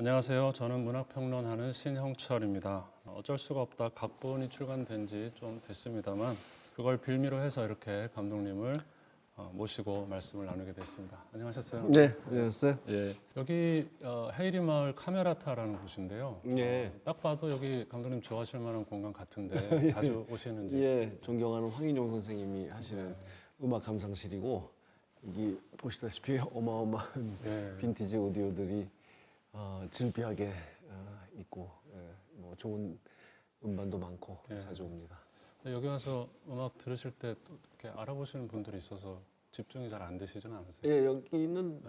안녕하세요. 저는 문학평론하는 신형철입니다. 어쩔 수가 없다 각본이 출간된 지 좀 됐습니다만 그걸 빌미로 해서 이렇게 감독님을 모시고 말씀을 나누게 됐습니다. 안녕하셨어요? 네, 안녕하세요. 예, 여기 헤이리 마을 카메라타라는 곳인데요. 네. 딱 봐도 여기 감독님 좋아하실 만한 공간 같은데 자주 오시는지. 예, 존경하는 황인종 선생님이 하시는 음악 감상실이고 여기 보시다시피 어마어마한 예. 빈티지 오디오들이 질비하게 있고 뭐 좋은 음반도 많고 예. 자주 옵니다. 여기 와서 음악 들으실 때 또 이렇게 알아보시는 분들이 있어서 집중이 잘 안 되시진 않으세요? 예, 여기는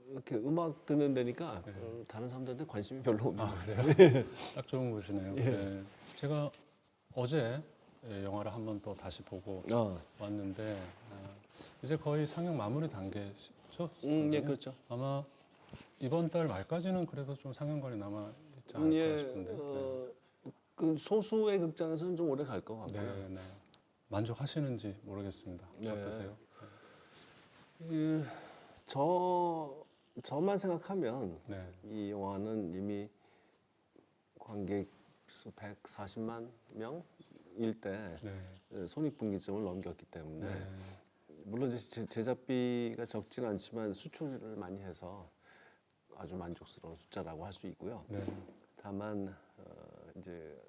이렇게 음악 듣는 데니까 예. 다른 사람들한테 관심이 별로 없는 것 같아요. 그래요? 딱 좋은 곳이네요. 예. 예. 제가 어제 영화를 한번 또 다시 보고 왔는데 이제 거의 상영 마무리 단계죠? 예, 그렇죠. 아마 이번 달 말까지는 그래도 좀 상영관이 남아 있지 않을까 예, 싶은데. 그 소수의 극장에서는 좀 오래 갈 것 같고요. 네, 네. 만족하시는지 모르겠습니다. 네. 어떠세요? 저만 생각하면 네. 이 영화는 이미 관객 수 140만 명일 때 네. 손익분기점을 넘겼기 때문에 네. 물론 이제 제작비가 적진 않지만 수출을 많이 해서 아주 만족스러운 숫자라고 할 수 있고요. 네. 다만 이제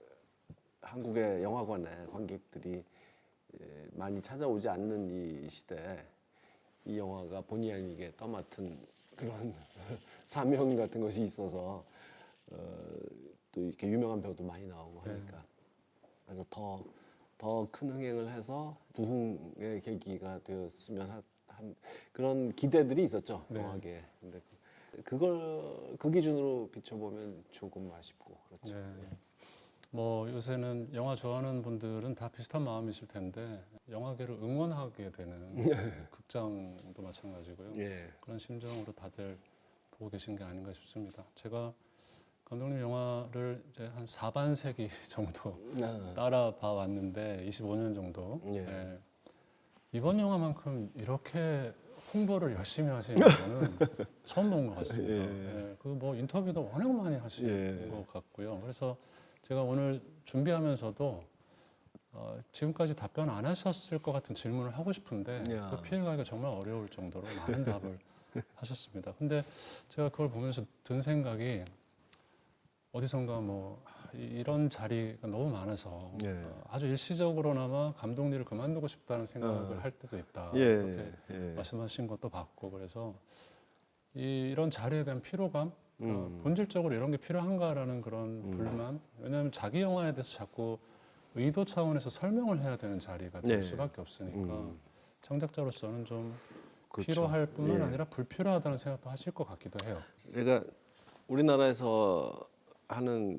한국의 영화관에 관객들이 많이 찾아오지 않는 이 시대에 이 영화가 본의 아니게 떠맡은 그런 사명 같은 것이 있어서 또 이렇게 유명한 배우도 많이 나오고 하니까 그래서 더 큰 흥행을 해서 부흥의 계기가 되었으면 한 그런 기대들이 있었죠. 네. 영화계에. 근데 그 기준으로 비춰보면 조금 아쉽고 그렇죠. 네. 뭐 요새는 영화 좋아하는 분들은 다 비슷한 마음이실 텐데 영화계를 응원하게 되는 극장도 마찬가지고요. 예. 그런 심정으로 다들 보고 계신 게 아닌가 싶습니다. 제가 감독님 영화를 이제 한 4반세기 정도 따라봐 왔는데 25년 정도. 예. 예. 이번 영화만큼 이렇게 홍보를 열심히 하시는 거는 처음 본 것 같습니다. 예. 그 뭐 인터뷰도 워낙 많이 하시는 것 같고요. 그래서 제가 오늘 준비하면서도 지금까지 답변 안 하셨을 것 같은 질문을 하고 싶은데 그 피해가기가 정말 어려울 정도로 많은 답을 하셨습니다. 근데 제가 그걸 보면서 든 생각이 어디선가 뭐 이런 자리가 너무 많아서 아주 일시적으로나마 감독 일을 그만두고 싶다는 생각을 할 때도 있다. 이렇게 말씀하신 것도 봤고 그래서 이런 자리에 대한 피로감, 본질적으로 이런 게 필요한가라는 그런 불만. 왜냐하면 자기 영화에 대해서 자꾸 의도 차원에서 설명을 해야 되는 자리가 될 수밖에 없으니까 창작자로서는 좀 그렇죠. 필요할 뿐만 아니라 불필요하다는 생각도 하실 것 같기도 해요. 제가 우리나라에서 하는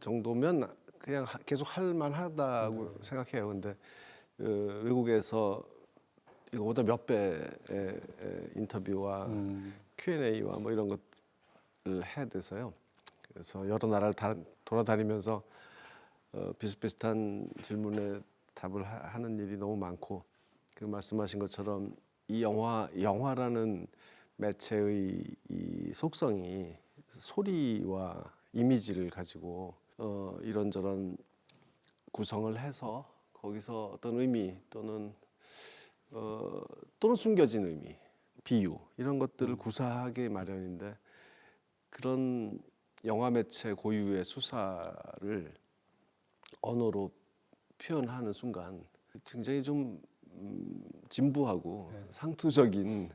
정도면 그냥 계속 할 만하다고 생각해요. 근데 외국에서 이거보다 몇 배의 인터뷰와 Q&A와 뭐 이런 것을 해야 돼서요. 그래서 여러 나라를 돌아다니면서 비슷비슷한 질문에 답을 하는 일이 너무 많고 그 말씀하신 것처럼 이 영화라는 매체의 이 속성이 소리와 이미지를 가지고 이런저런 구성을 해서 거기서 어떤 의미 또는 숨겨진 의미, 비유 이런 것들을 구사하기 마련인데 그런 영화 매체 고유의 수사를 언어로 표현하는 순간 굉장히 좀 진부하고 상투적인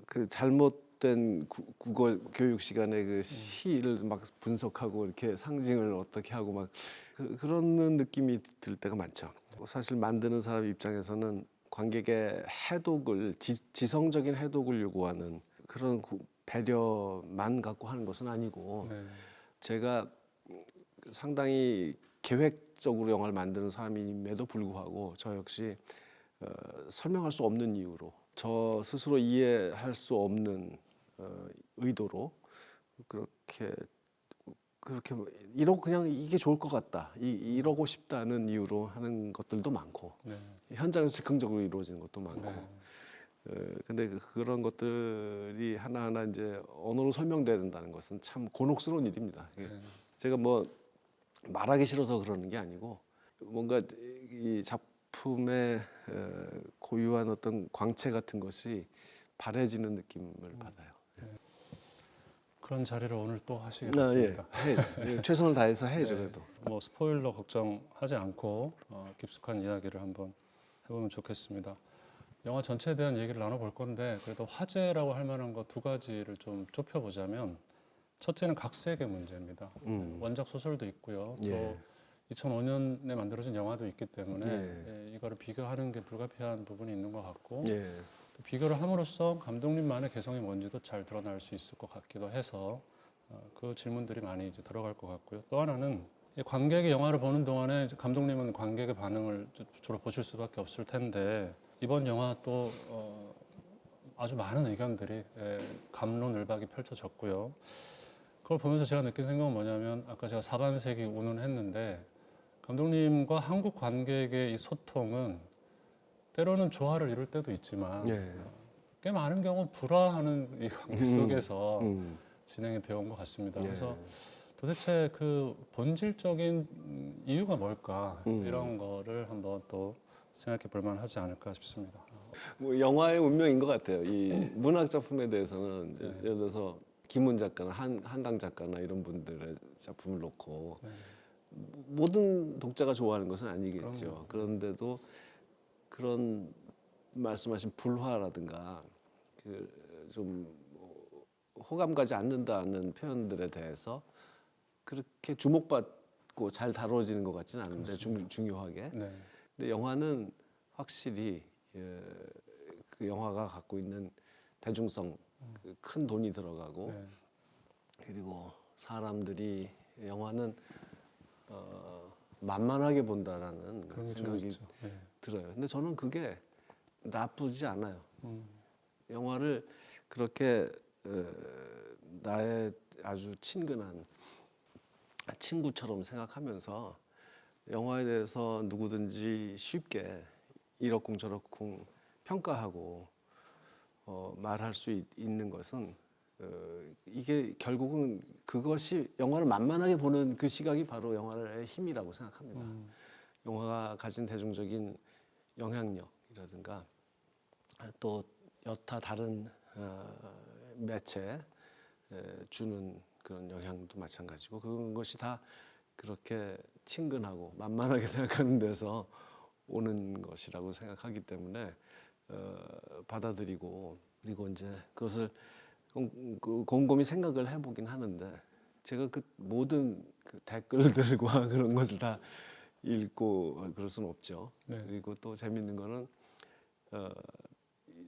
그 잘못된 국어 교육 시간에 그 시를 막 분석하고 이렇게 상징을 어떻게 하고 막 그런 느낌이 들 때가 많죠. 사실 만드는 사람 입장에서는 관객의 해독을 지성적인 해독을 요구하는 그런 배려만 갖고 하는 것은 아니고 제가 상당히 계획적으로 영화를 만드는 사람임에도 불구하고 저 역시 설명할 수 없는 이유로 저 스스로 이해할 수 없는 의도로 그렇게 그냥 이게 좋을 것 같다 이러고 싶다는 이유로 하는 것들도 많고 현장에서 즉흥적으로 이루어지는 것도 많고 근데 그런 것들이 하나하나 이제 언어로 설명된다는 것은 참 곤혹스러운 일입니다. 제가 뭐 말하기 싫어서 그러는 게 아니고 뭔가 이 작품의 고유한 어떤 광채 같은 것이 바래지는 느낌을 받아요. 그런 자리를 오늘 또 하시게 예. 됐습니다. 최선을 다해서 해야죠. 네, 그래도. 뭐 스포일러 걱정하지 않고 깊숙한 이야기를 한번 해보면 좋겠습니다. 영화 전체에 대한 얘기를 나눠볼 건데 그래도 화제라고 할 만한 거 두 가지를 좀 좁혀보자면 첫째는 각색의 문제입니다. 원작 소설도 있고요. 또 예. 2005년에 만들어진 영화도 있기 때문에 예. 이거를 비교하는 게 불가피한 부분이 있는 것 같고 예. 또 비교를 함으로써 감독님만의 개성이 뭔지도 잘 드러날 수 있을 것 같기도 해서 그 질문들이 많이 이제 들어갈 것 같고요. 또 하나는 이 관객이 영화를 보는 동안에 이제 감독님은 관객의 반응을 주로 보실 수밖에 없을 텐데 이번 영화 또 아주 많은 의견들이 갑론을박이 펼쳐졌고요. 그걸 보면서 제가 느낀 생각은 뭐냐면 아까 제가 사반세기 운운했는데 감독님과 한국 관객의 이 소통은 때로는 조화를 이룰 때도 있지만 예. 꽤 많은 경우 불화하는 이 관계 속에서 음. 진행이 되어 온 것 같습니다. 예. 그래서 도대체 그 본질적인 이유가 뭘까 이런 거를 한번 또 생각해 볼 만하지 않을까 싶습니다. 뭐 영화의 운명인 것 같아요. 이 문학 작품에 대해서는 이제 예를 들어서 김훈 작가나 한강 작가나 이런 분들의 작품을 놓고 모든 독자가 좋아하는 것은 아니겠죠. 그런데도 그런 말씀하신 불화라든가 그 좀 호감 가지 않는다는 표현들에 대해서 그렇게 주목받고 잘 다뤄지는 것 같지는 않은데 중요하게. 네. 근데 영화는 확실히 그 영화가 갖고 있는 대중성, 그 큰 돈이 들어가고 네. 그리고 사람들이 영화는 만만하게 본다라는 그런 게 좀 생각이 있죠. 네. 들어요. 근데 저는 그게 나쁘지 않아요. 영화를 그렇게 나의 아주 친근한 친구처럼 생각하면서 영화에 대해서 누구든지 쉽게 이러쿵저러쿵 평가하고 말할 수 있는 것은 이게 결국은 그것이 영화를 만만하게 보는 그 시각이 바로 영화의 힘이라고 생각합니다. 영화가 가진 대중적인 영향력이라든가 또 여타 다른 매체에 주는 그런 영향도 마찬가지고 그것이 다 그렇게 친근하고 만만하게 생각하는 데서 오는 것이라고 생각하기 때문에 받아들이고 그리고 이제 그것을 곰곰이 생각을 해보긴 하는데 제가 그 모든 그 댓글들과 그런 것을 다 읽고 그럴 수는 없죠. 네. 그리고 또 재밌는 거는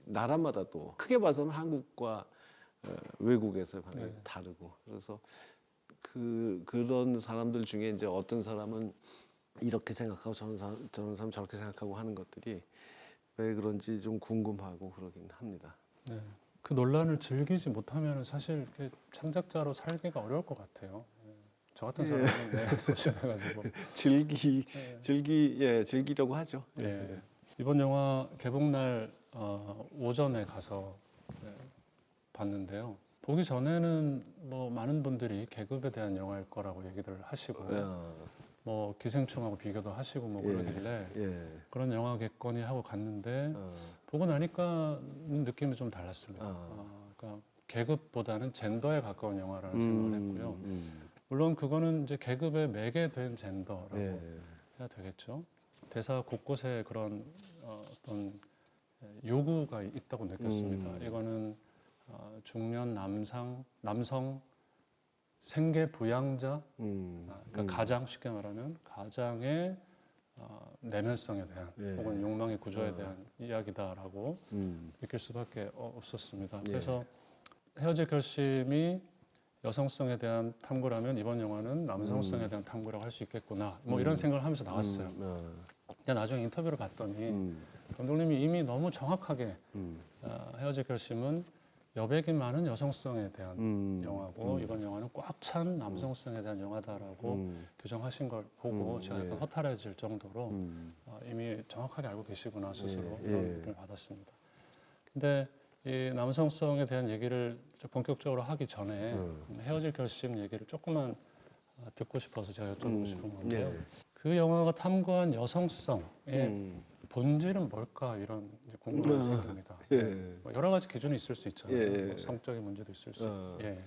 나라마다 또 크게 봐서는 한국과 외국에서 방향이 다르고 그래서 그런 사람들 중에 이제 어떤 사람은 이렇게 생각하고 저런 사람 저렇게 생각하고 하는 것들이 왜 그런지 좀 궁금하고 그러긴 합니다. 네. 그 논란을 즐기지 못하면 사실 이렇게 창작자로 살기가 어려울 것 같아요. 저 같은 사람은 소심해가지고 즐기려고 하죠. 예. 이번 영화 개봉날 오전에 가서 봤는데요. 보기 전에는 뭐 많은 분들이 계급에 대한 영화일 거라고 얘기들 하시고 뭐 기생충하고 비교도 하시고 뭐 그러길래 그런 영화겠거니 하고 갔는데 보고 나니까 느낌이 좀 달랐습니다. 그러니까 계급보다는 젠더에 가까운 영화라는 생각을 했고요. 물론 그거는 이제 계급에 매게 된 젠더라고 해야 되겠죠. 대사 곳곳에 그런 어떤 요구가 있다고 느꼈습니다. 이거는 중년 남성 생계 부양자, 그러니까 가장 쉽게 말하면 가장의 내면성에 대한 혹은 욕망의 구조에 대한 이야기다라고 느낄 수밖에 없었습니다. 그래서 헤어질 결심이 여성성에 대한 탐구라면 이번 영화는 남성성에 대한 탐구라고 할 수 있겠구나. 뭐 이런 생각을 하면서 나왔어요. 근데 나중에 인터뷰를 봤더니 감독님이 이미 너무 정확하게 헤어질 결심은 여백이 많은 여성성에 대한 영화고 이번 영화는 꽉 찬 남성성에 대한 영화다라고 규정하신 걸 보고 제가 약간 허탈해질 정도로 이미 정확하게 알고 계시구나 스스로 그런 느낌을 받았습니다. 근데 이 남성성에 대한 얘기를 좀 본격적으로 하기 전에 헤어질 결심 얘기를 조금만 듣고 싶어서 제가 여쭤보고 싶은 건데요. 예. 그 영화가 탐구한 여성성의 본질은 뭘까 이런 이제 궁금함이 생깁니다. 예. 뭐 여러 가지 기준이 있을 수 있잖아요. 예, 예. 뭐 성적인 문제도 있을 수 있고. 예.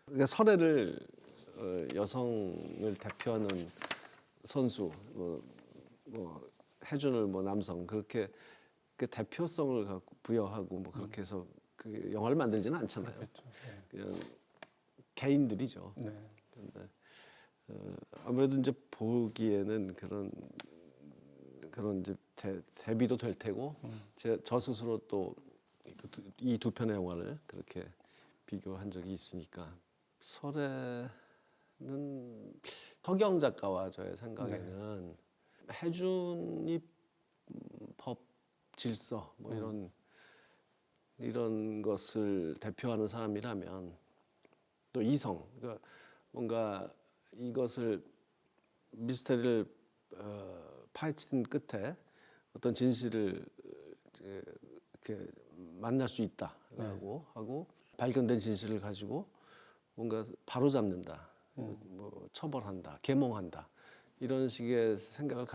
그러니까 설애를 여성을 대표하는 선수, 뭐 해준을 뭐 남성 그렇게 그 대표성을 갖고 부여하고 뭐 그렇게 해서 그 영화를 만들지는 않잖아요. 그렇겠죠. 예. 그냥 개인들이죠. 네. 근데 아무래도 이제 보기에는 그런 이제 대비도 될 테고 저 스스로 또 이 두 편의 영화를 그렇게 비교한 적이 있으니까 설애는 서경 작가와 저의 생각에는 해준이 법 질서 뭐 이런 것을 대표하는 사람이라면 또 이성 그러니까 뭔가 이것을 미스터리를 파헤친 끝에 어떤 진실을 이렇게 만날 수 있다라고 하고 발견된 진실을 가지고 뭔가 바로잡는다, 뭐 처벌한다, 계몽한다 이런 식의 생각을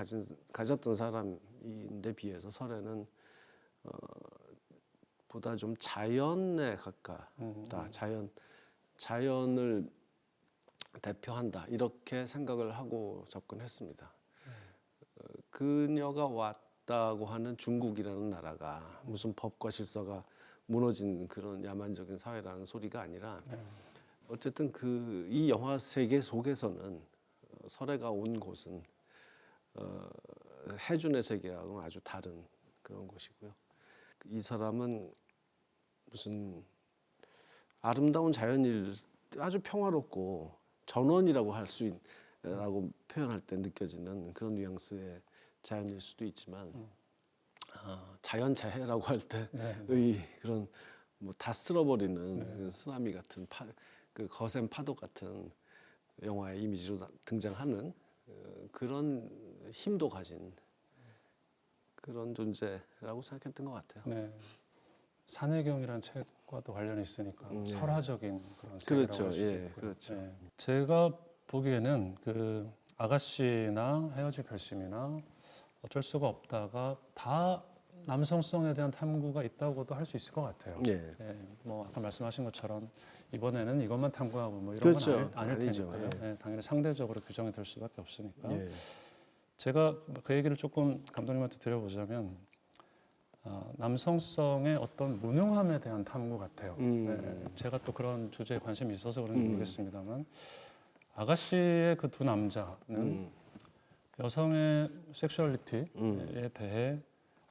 가졌던 사람인데 비해서 설애는 보다 좀 자연에 가깝다, 자연을 대표한다 이렇게 생각을 하고 접근했습니다. 그녀가 왔다고 하는 중국이라는 나라가 무슨 법과 질서가 무너진 그런 야만적인 사회라는 소리가 아니라 어쨌든 이 영화 세계 속에서는 설애가 온 곳은 해준의 세계하고는 아주 다른 그런 곳이고요. 이 사람은 무슨 아름다운 자연일 아주 평화롭고 전원이라고 라고 표현할 때 느껴지는 그런 뉘앙스의 자연일 수도 있지만 자연재해라고 할 때의 그런 뭐 다 쓸어버리는 그 쓰나미 같은 그 거센 파도 같은 영화의 이미지로 등장하는 그런 힘도 가진 그런 존재라고 생각했던 것 같아요. 네. 산해경이라는 책과도 관련이 있으니까 설화적인 그런 그렇죠. 세계라고 할 수도 예, 있고요. 그렇죠. 네. 제가 보기에는 그 아가씨나 헤어질 결심이나 어쩔 수가 없다가 다 남성성에 대한 탐구가 있다고도 할 수 있을 것 같아요. 예. 예, 뭐 아까 말씀하신 것처럼 이번에는 이것만 탐구하고 뭐 이런 그렇죠. 건 아닐 아니죠. 테니까요. 예, 당연히 상대적으로 규정이 될 수밖에 없으니까. 예. 제가 그 얘기를 조금 감독님한테 드려보자면 남성성의 어떤 무능함에 대한 탐구 같아요. 예, 제가 또 그런 주제에 관심이 있어서 그런지 모르겠습니다만 아가씨의 그 두 남자는 여성의 섹슈얼리티에 대해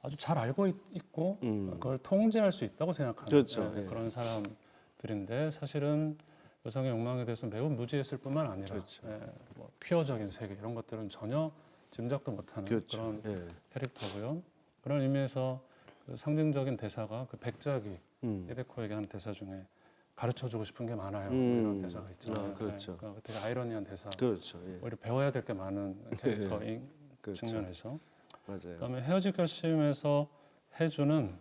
아주 잘 알고 있고 그걸 통제할 수 있다고 생각하는 그렇죠. 예, 그런 사람들인데 사실은 여성의 욕망에 대해서 매우 무지했을 뿐만 아니라 그렇죠. 예, 뭐 퀴어적인 세계 이런 것들은 전혀 짐작도 못하는 그렇죠. 그런 예. 캐릭터고요. 그런 의미에서 그 상징적인 대사가 그 백작이 히데코에게 하는 대사 중에 가르쳐주고 싶은 게 많아요. 이런 대사가 있잖아요. 그렇죠. 네, 그러니까 되게 아이러니한 대사. 그렇죠. 예. 오히려 배워야 될 게 많은 캐릭터인 그렇죠. 측면에서. 맞아요. 그다음에 헤어질 결심에서 해주는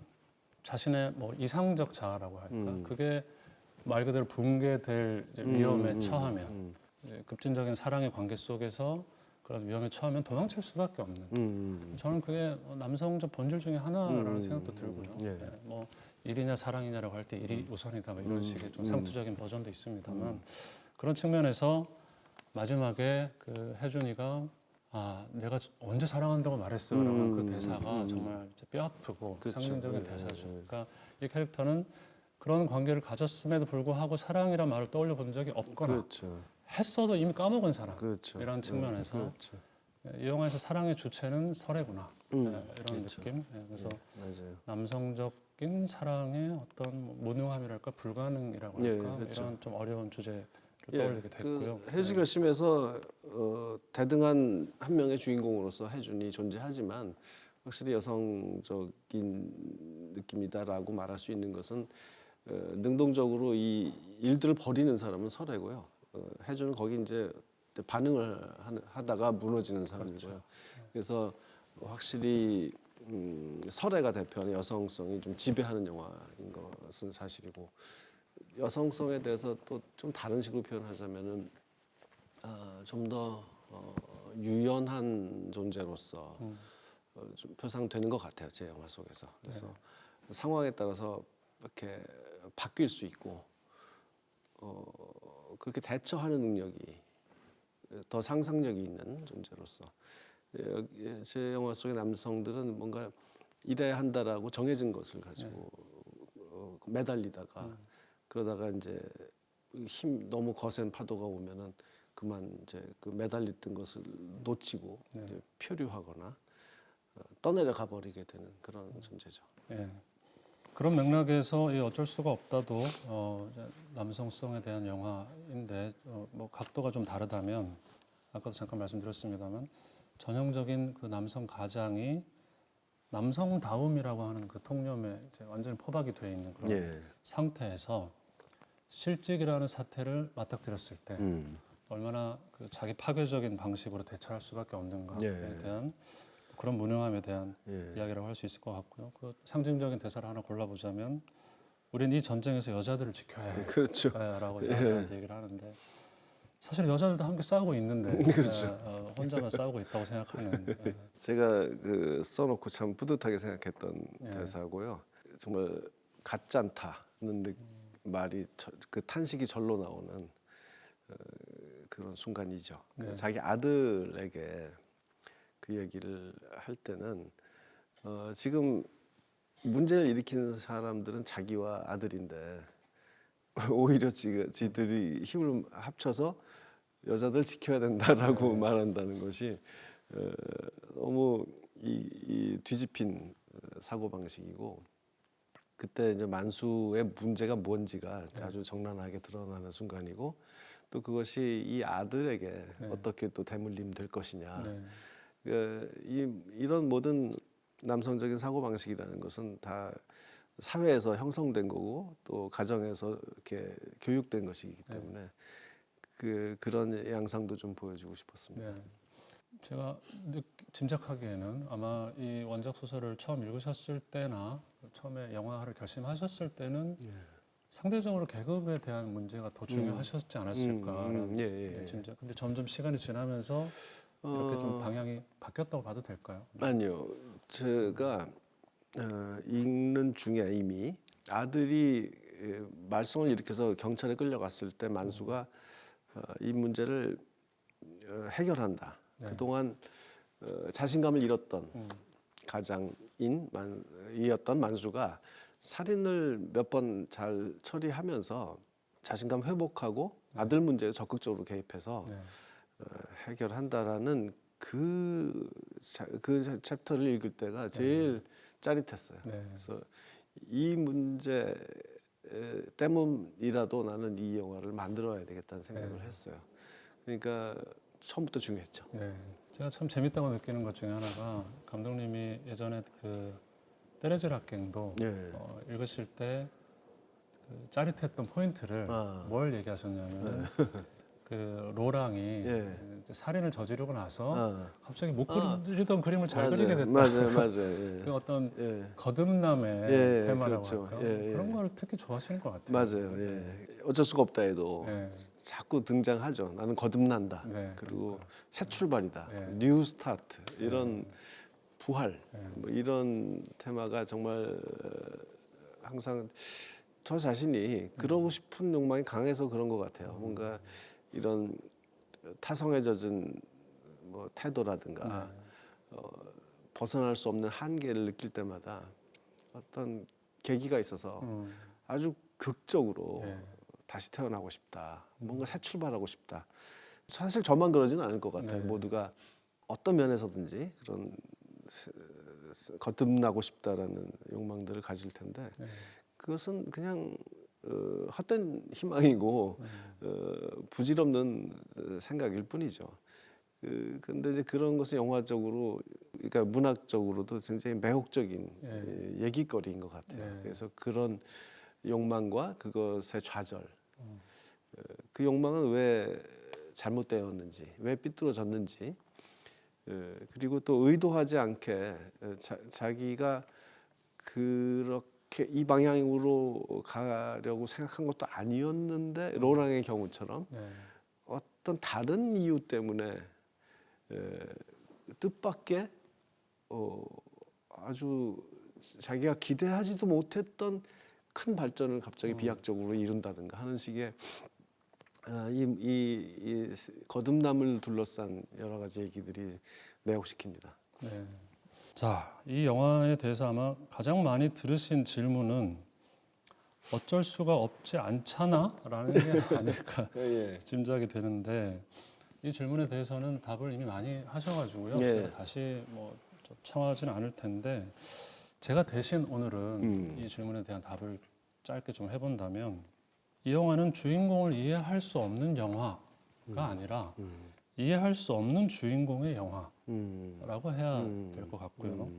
자신의 뭐 이상적 자아라고 할까. 그게 말 그대로 붕괴될 이제 위험에 처하면 이제 급진적인 사랑의 관계 속에서 그런 위험에 처하면 도망칠 수밖에 없는. 저는 그게 남성적 본질 중에 하나라는 생각도 들고요. 예. 네, 뭐 일이냐 사랑이냐라고 할 때 일이 우선이다 뭐 이런 식의 좀 상투적인 버전도 있습니다만 그런 측면에서 마지막에 그 혜준이가 내가 언제 사랑한다고 말했어요라고 하는 그 대사가 정말 이제 뼈 아프고 그렇죠. 상징적인 대사죠. 그러니까 이 캐릭터는 그런 관계를 가졌음에도 불구하고 사랑이란 말을 떠올려 본 적이 없거나 그렇죠. 했어도 이미 까먹은 사람. 그렇죠. 이런 측면에서 그렇죠. 이 영화에서 사랑의 주체는 설애구나 이런 그렇죠. 느낌. 그래서 맞아요. 남성적인 사랑의 어떤 무능함이랄까 불가능이라고 예, 할까 그렇죠. 이런 좀 어려운 주제를 떠올리게 됐고요. 그 해지 결심에서 대등한 한 명의 주인공으로서 해준이 존재하지만 확실히 여성적인 느낌이다라고 말할 수 있는 것은 능동적으로 이 일들을 벌이는 사람은 설애고요. 해준은 거기 이제 반응을 하다가 무너지는 사람이고요. 그렇죠. 그래서 확실히 설애가 대표하는 여성성이 좀 지배하는 영화인 것은 사실이고 여성성에 대해서 또 좀 다른 식으로 표현하자면은 좀 더 유연한 존재로서 좀 표상되는 것 같아요 제 영화 속에서. 그래서 상황에 따라서 이렇게 바뀔 수 있고 그렇게 대처하는 능력이 더 상상력이 있는 존재로서 제 영화 속의 남성들은 뭔가 이래야 한다라고 정해진 것을 가지고 매달리다가 그러다가 이제 너무 거센 파도가 오면은 그만 이제 그 매달렸던 것을 놓치고 이제 표류하거나 떠내려 가버리게 되는 그런 존재죠. 예. 그런 맥락에서 이 어쩔 수가 없다도 이제 남성성에 대한 영화인데 뭐 각도가 좀 다르다면 아까도 잠깐 말씀드렸습니다만 전형적인 그 남성 가장이 남성다움이라고 하는 그 통념에 이제 완전히 포박이 되어 있는 그런 상태에서 실직이라는 사태를 맞닥뜨렸을 때 얼마나 그 자기 파괴적인 방식으로 대처할 수밖에 없는가에 대한 그런 무능함에 대한 이야기라고 할 수 있을 것 같고요. 그 상징적인 대사를 하나 골라보자면 우리는 이 전쟁에서 여자들을 지켜야 해. 그렇죠. 라고 저한테 얘기를 하는데 사실 여자들도 함께 싸우고 있는데 그렇죠. 혼자만 싸우고 있다고 생각하는. 제가 그 써놓고 참 뿌듯하게 생각했던 대사고요. 정말 같지 않다는 말이 그 탄식이 절로 나오는 그런 순간이죠. 자기 아들에게 그 얘기를 할 때는 지금 문제를 일으키는 사람들은 자기와 아들인데 오히려 지들이 힘을 합쳐서 여자들 지켜야 된다라고 말한다는 것이 너무 이 뒤집힌 사고 방식이고 그때 이제 만수의 문제가 뭔지가 아주 적나라하게 드러나는 순간이고 또 그것이 이 아들에게 어떻게 또 대물림 될 것이냐. 이런 모든 남성적인 사고 방식이라는 것은 다 사회에서 형성된 거고 또 가정에서 이렇게 교육된 것이기 때문에 그런 양상도 좀 보여주고 싶었습니다. 제가 짐작하기에는 아마 이 원작 소설을 처음 읽으셨을 때나 처음에 영화화를 결심하셨을 때는 상대적으로 계급에 대한 문제가 더 중요하셨지 않았을까라는 짐작. 근데 점점 시간이 지나면서 이렇게 좀 방향이 바뀌었다고 봐도 될까요? 아니요, 제가 읽는 중에 이미 아들이 말썽을 일으켜서 경찰에 끌려갔을 때 만수가 이 문제를 해결한다. 그동안 자신감을 잃었던 가장이었던 만수가 살인을 몇 번 잘 처리하면서 자신감 회복하고 아들 문제에 적극적으로 개입해서 해결한다라는 그 챕터를 읽을 때가 제일 짜릿했어요. 그래서 이 문제 때문이라도 나는 이 영화를 만들어야 되겠다는 생각을 했어요. 그러니까 처음부터 중요했죠. 제가 참 재밌다고 느끼는 것 중에 하나가 감독님이 예전에 그 때레즈를 악갱도 읽으실 때 그 짜릿했던 포인트를 뭘 얘기하셨냐면 그 로랑이 이제 살인을 저지르고 나서 갑자기 못 그리던 그림을 잘 그리게 됐다. 맞아요. 그 어떤 거듭남의 테마라고 그렇죠. 할까? 그런 걸 특히 좋아하시는 것 같아요. 맞아요. 어쩔 수가 없다 해도 자꾸 등장하죠. 나는 거듭난다. 그리고 새 출발이다. 뉴 스타트 이런 부활 뭐 이런 테마가 정말 항상 저 자신이 그러고 싶은 욕망이 강해서 그런 것 같아요. 뭔가 이런 타성에 젖은 뭐 태도라든가 벗어날 수 없는 한계를 느낄 때마다 어떤 계기가 있어서 아주 극적으로 다시 태어나고 싶다. 뭔가 새 출발하고 싶다. 사실 저만 그러지는 않을 것 같아요. 모두가 어떤 면에서든지 그런 거듭나고 싶다라는 욕망들을 가질 텐데 그것은 그냥 헛된 희망이고 부질없는 생각일 뿐이죠. 근데 이제 그런 것은 영화적으로, 그러니까 문학적으로도 굉장히 매혹적인 얘기거리인 것 같아요. 그래서 그런 욕망과 그것의 좌절, 그 욕망은 왜 잘못되었는지, 왜 삐뚤어졌는지, 그리고 또 의도하지 않게 자기가 그렇게 이 방향으로 가려고 생각한 것도 아니었는데 로랑의 경우처럼 네. 어떤 다른 이유 때문에 뜻밖의 아주 자기가 기대하지도 못했던 큰 발전을 갑자기 비약적으로 이룬다든가 하는 식의 이 거듭남을 둘러싼 여러 가지 얘기들이 매혹시킵니다. 네. 자, 이 영화에 대해서 아마 가장 많이 들으신 질문은 어쩔 수가 없지 않잖아라는 게 아닐까 예. 짐작이 되는데 이 질문에 대해서는 답을 이미 많이 하셔가지고요. 예. 제가 다시 뭐 청하지는 않을 텐데 제가 대신 오늘은 이 질문에 대한 답을 짧게 좀 해본다면 이 영화는 주인공을 이해할 수 없는 영화가 아니라 이해할 수 없는 주인공의 영화라고 해야 될 것 같고요.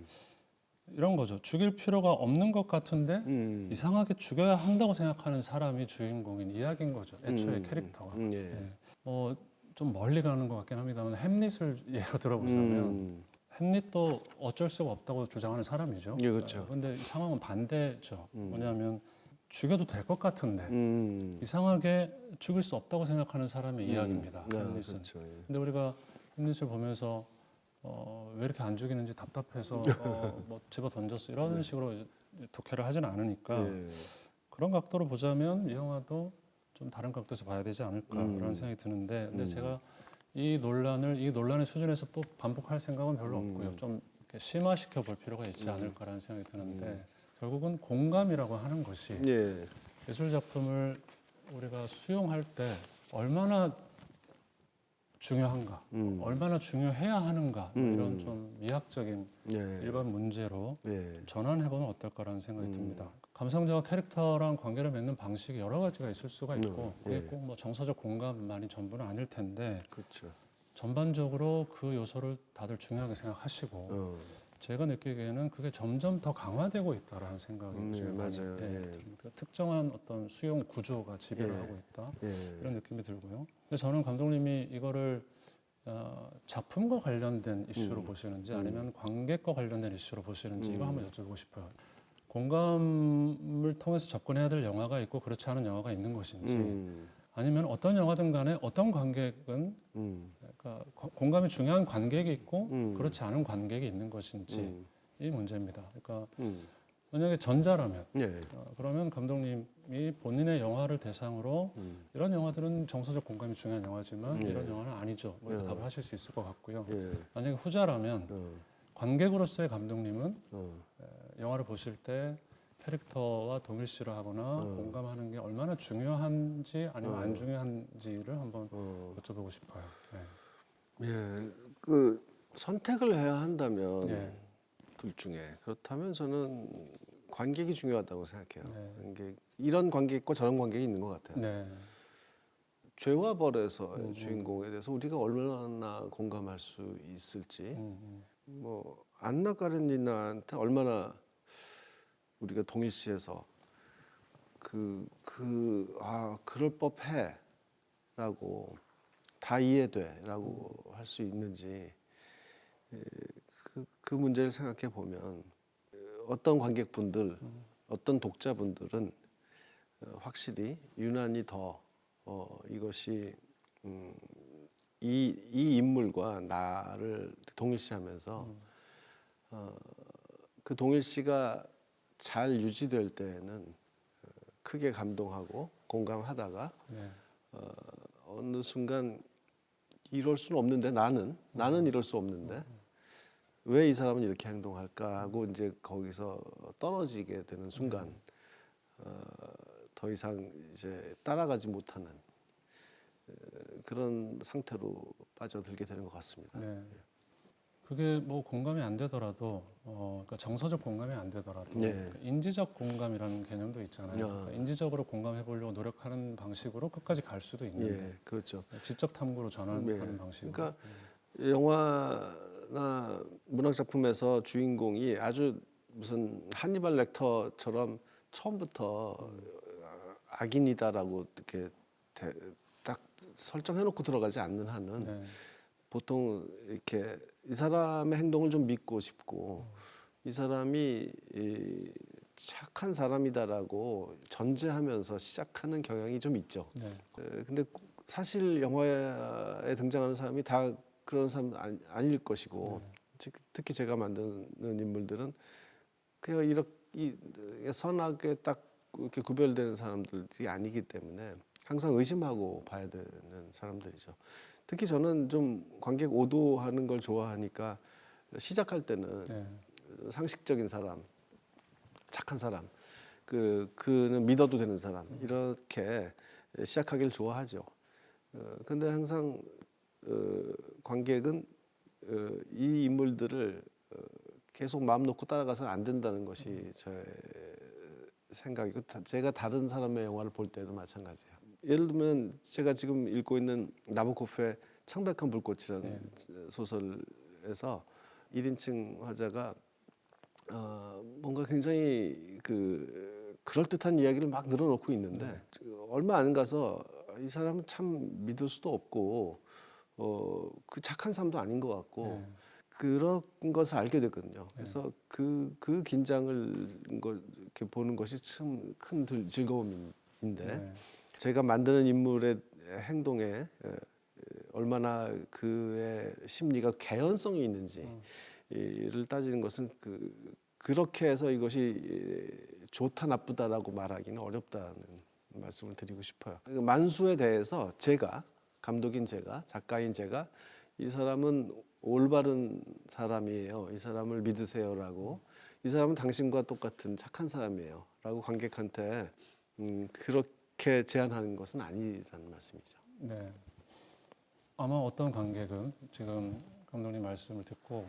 이런 거죠. 죽일 필요가 없는 것 같은데 이상하게 죽여야 한다고 생각하는 사람이 주인공인 이야기인 거죠. 애초에 캐릭터가. 예. 좀 멀리 가는 것 같긴 합니다만 햄릿을 예로 들어보자면 햄릿도 어쩔 수가 없다고 주장하는 사람이죠. 예, 그렇죠. 그런데 상황은 반대죠. 뭐냐면 죽여도 될 것 같은데 이상하게 죽일 수 없다고 생각하는 사람의 이야기입니다. 햄릿은. 그렇죠. 예. 근데 우리가 햄릿을 보면서 왜 이렇게 안 죽이는지 답답해서 뭐 집어 던졌어 이런 식으로 독해를 하지는 않으니까 그런 각도로 보자면 이 영화도 좀 다른 각도에서 봐야 되지 않을까라는 생각이 드는데 근데 제가 이 논란의 수준에서 또 반복할 생각은 별로 없고요. 좀 이렇게 심화시켜 볼 필요가 있지 않을까라는 생각이 드는데 결국은 공감이라고 하는 것이 예. 예술 작품을 우리가 수용할 때 얼마나 중요한가, 얼마나 중요해야 하는가 이런 좀 미학적인 일반 문제로 전환해보면 어떨까라는 생각이 듭니다. 감상자와 캐릭터랑 관계를 맺는 방식이 여러 가지가 있을 수가 있고 그게 꼭 뭐 정서적 공감만이 전부는 아닐 텐데 그렇죠. 전반적으로 그 요소를 다들 중요하게 생각하시고 제가 느끼기에는 그게 점점 더 강화되고 있다라는 생각이 지금 맞아요. 그러니까 특정한 어떤 수용 구조가 지배를 하고 있다 이런 느낌이 들고요. 근데 저는 감독님이 이거를 작품과 관련된 이슈로 보시는지 아니면 관객과 관련된 이슈로 보시는지 이거 한번 여쭤보고 싶어요. 공감을 통해서 접근해야 될 영화가 있고 그렇지 않은 영화가 있는 것인지 아니면 어떤 영화든 간에 어떤 관객은 그러니까 공감이 중요한 관객이 있고 그렇지 않은 관객이 있는 것인지 이 문제입니다. 그러니까 만약에 전자라면 그러면 감독님이 본인의 영화를 대상으로 이런 영화들은 정서적 공감이 중요한 영화지만 이런 영화는 아니죠. 뭐 이렇게 답을 하실 수 있을 것 같고요. 만약에 후자라면 관객으로서의 감독님은 영화를 보실 때 캐릭터와 동일시를 하거나 공감하는 게 얼마나 중요한지 아니면 안 중요한지를 한번 여쭤보고 싶어요. 그 선택을 해야 한다면 둘 중에 그렇다면 저는 관객이 중요하다고 생각해요. 이런 관객과 저런 관객이 있는 것 같아요. 죄와 벌에서 주인공에 대해서 우리가 얼마나 공감할 수 있을지 뭐 안나 까레니나한테 얼마나 우리가 동일시해서 그럴 법해라고 다 이해돼라고 할 수 있는지 그 문제를 생각해 보면 어떤 관객분들, 어떤 독자분들은 확실히 유난히 더 이것이 이 인물과 나를 동일시하면서 그 동일시가 잘 유지될 때에는 크게 감동하고 공감하다가 어느 순간 이럴 수는 없는데 나는 이럴 수 없는데 왜 이 사람은 이렇게 행동할까 하고 이제 거기서 떨어지게 되는 순간 더 이상 이제 따라가지 못하는 그런 상태로 빠져들게 되는 것 같습니다. 그게 뭐 공감이 안 되더라도 그러니까 정서적 공감이 안 되더라도 그러니까 인지적 공감이라는 개념도 있잖아요. 그러니까 인지적으로 공감해 보려고 노력하는 방식으로 끝까지 갈 수도 있는데 그렇죠. 지적 탐구로 전환하는 방식으로. 그러니까 영화나 문학 작품에서 주인공이 아주 무슨 하니발 렉터처럼 처음부터 악인이다라고 이렇게 딱 설정해놓고 들어가지 않는 한은 보통 이렇게 이 사람의 행동을 좀 믿고 싶고 이 사람이 착한 사람이다라고 전제하면서 시작하는 경향이 좀 있죠. 네. 근데 사실 영화에 등장하는 사람이 다 그런 사람 아닐 것이고 특히 제가 만드는 인물들은 그냥 이렇게 선하게 딱 이렇게 구별되는 사람들이 아니기 때문에 항상 의심하고 봐야 되는 사람들이죠. 특히 저는 좀 관객 오도하는 걸 좋아하니까 시작할 때는 네. 상식적인 사람, 착한 사람, 그는 믿어도 되는 사람 이렇게 시작하기를 좋아하죠. 근데 항상 관객은 이 인물들을 계속 마음 놓고 따라가서는 안 된다는 것이 저의 생각이고 제가 다른 사람의 영화를 볼 때도 마찬가지예요. 예를 들면 제가 지금 읽고 있는 나보코프의 창백한 불꽃이라는 소설에서 1인칭 화자가 뭔가 굉장히 그럴듯한 이야기를 막 늘어놓고 있는데 얼마 안 가서 이 사람은 참 믿을 수도 없고 그 착한 사람도 아닌 것 같고 그런 것을 알게 됐거든요. 그래서 그 긴장을 이렇게 보는 것이 참 큰 즐거움인데 제가 만드는 인물의 행동에 얼마나 그의 심리가 개연성이 있는지를 따지는 것은 그렇게 해서 이것이 좋다 나쁘다라고 말하기는 어렵다는 말씀을 드리고 싶어요. 만수에 대해서 제가 감독인 제가 작가인 제가 이 사람은 올바른 사람이에요. 이 사람을 믿으세요라고 이 사람은 당신과 똑같은 착한 사람이에요라고 관객한테 그렇게 제안하는 것은 아니라는 말씀이죠. 네. 아마 어떤 관객은 지금 감독님 말씀을 듣고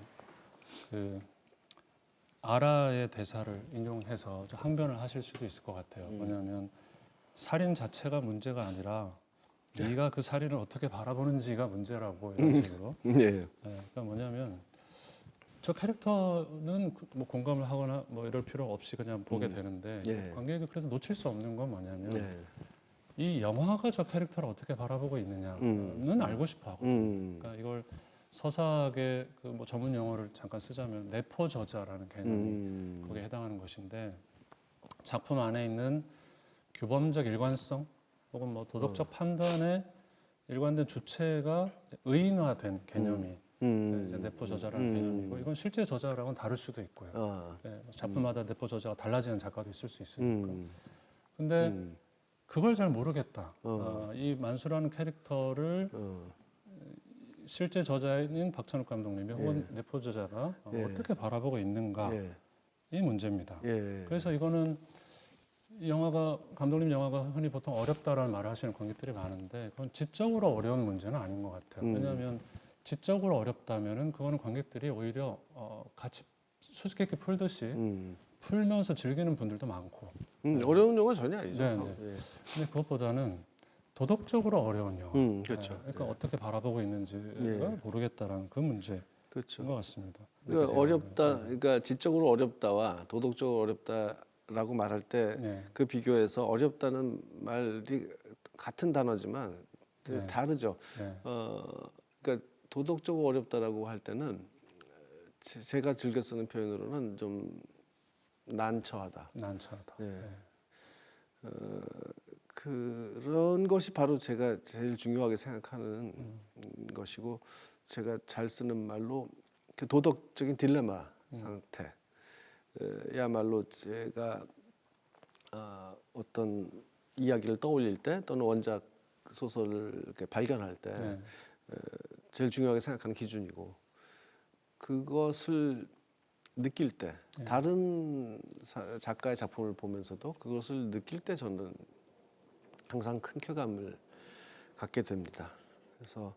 아라의 대사를 인용해서 좀 항변을 하실 수도 있을 것 같아요. 뭐냐면 살인 자체가 문제가 아니라 네가 그 살인을 어떻게 바라보는지가 문제라고 이런 식으로. 네. 그러니까 뭐냐면 저 캐릭터는 뭐 공감을 하거나 뭐 이럴 필요 없이 그냥 보게 되는데 관객이 그래서 놓칠 수 없는 건 뭐냐면 이 영화가 저 캐릭터를 어떻게 바라보고 있느냐는 알고 싶어 하거든요. 그러니까 이걸 서사학의 뭐 전문 용어를 잠깐 쓰자면 내포 저자라는 개념이 거기에 해당하는 것인데 작품 안에 있는 규범적 일관성 혹은 뭐 도덕적 판단의 일관된 주체가 의인화된 개념이 이제 내포 저자라는 개념이고 이건 실제 저자랑은 다를 수도 있고요. 작품마다 내포 저자가 달라지는 작가도 있을 수 있으니까. 근데 그걸 잘 모르겠다. 이 만수라는 캐릭터를 실제 저자인 박찬욱 감독님이 혹은 내포 저자가 어떻게 바라보고 있는가 이 문제입니다. 그래서 이거는 이 영화가 감독님 영화가 흔히 보통 어렵다라는 말을 하시는 관객들이 많은데 그건 지적으로 어려운 문제는 아닌 것 같아요. 왜냐하면 지적으로 어렵다면은 그거는 관객들이 오히려 같이 수수께끼 풀듯이 풀면서 즐기는 분들도 많고. 어려운 영화 전혀 아니죠. 네네. 근데 그것보다는 도덕적으로 어려운 영화. 그렇죠. 그러니까 어떻게 바라보고 있는지가 모르겠다라는 그 문제인 그렇죠. 것 같습니다. 그러니까 어렵다, 그러니까 지적으로 어렵다와 도덕적으로 어렵다라고 말할 때 그 비교해서 어렵다는 말이 같은 단어지만 다르죠. 그러니까 도덕적으로 어렵다라고 할 때는 제가 즐겨 쓰는 표현으로는 좀 난처하다. 난처하다. 그런 것이 바로 제가 제일 중요하게 생각하는 것이고 제가 잘 쓰는 말로 그 도덕적인 딜레마 상태야말로 제가 어떤 이야기를 떠올릴 때 또는 원작 소설을 이렇게 발견할 때 제일 중요하게 생각하는 기준이고 그것을 느낄 때 다른 작가의 작품을 보면서도 그것을 느낄 때 저는 항상 큰 쾌감을 갖게 됩니다. 그래서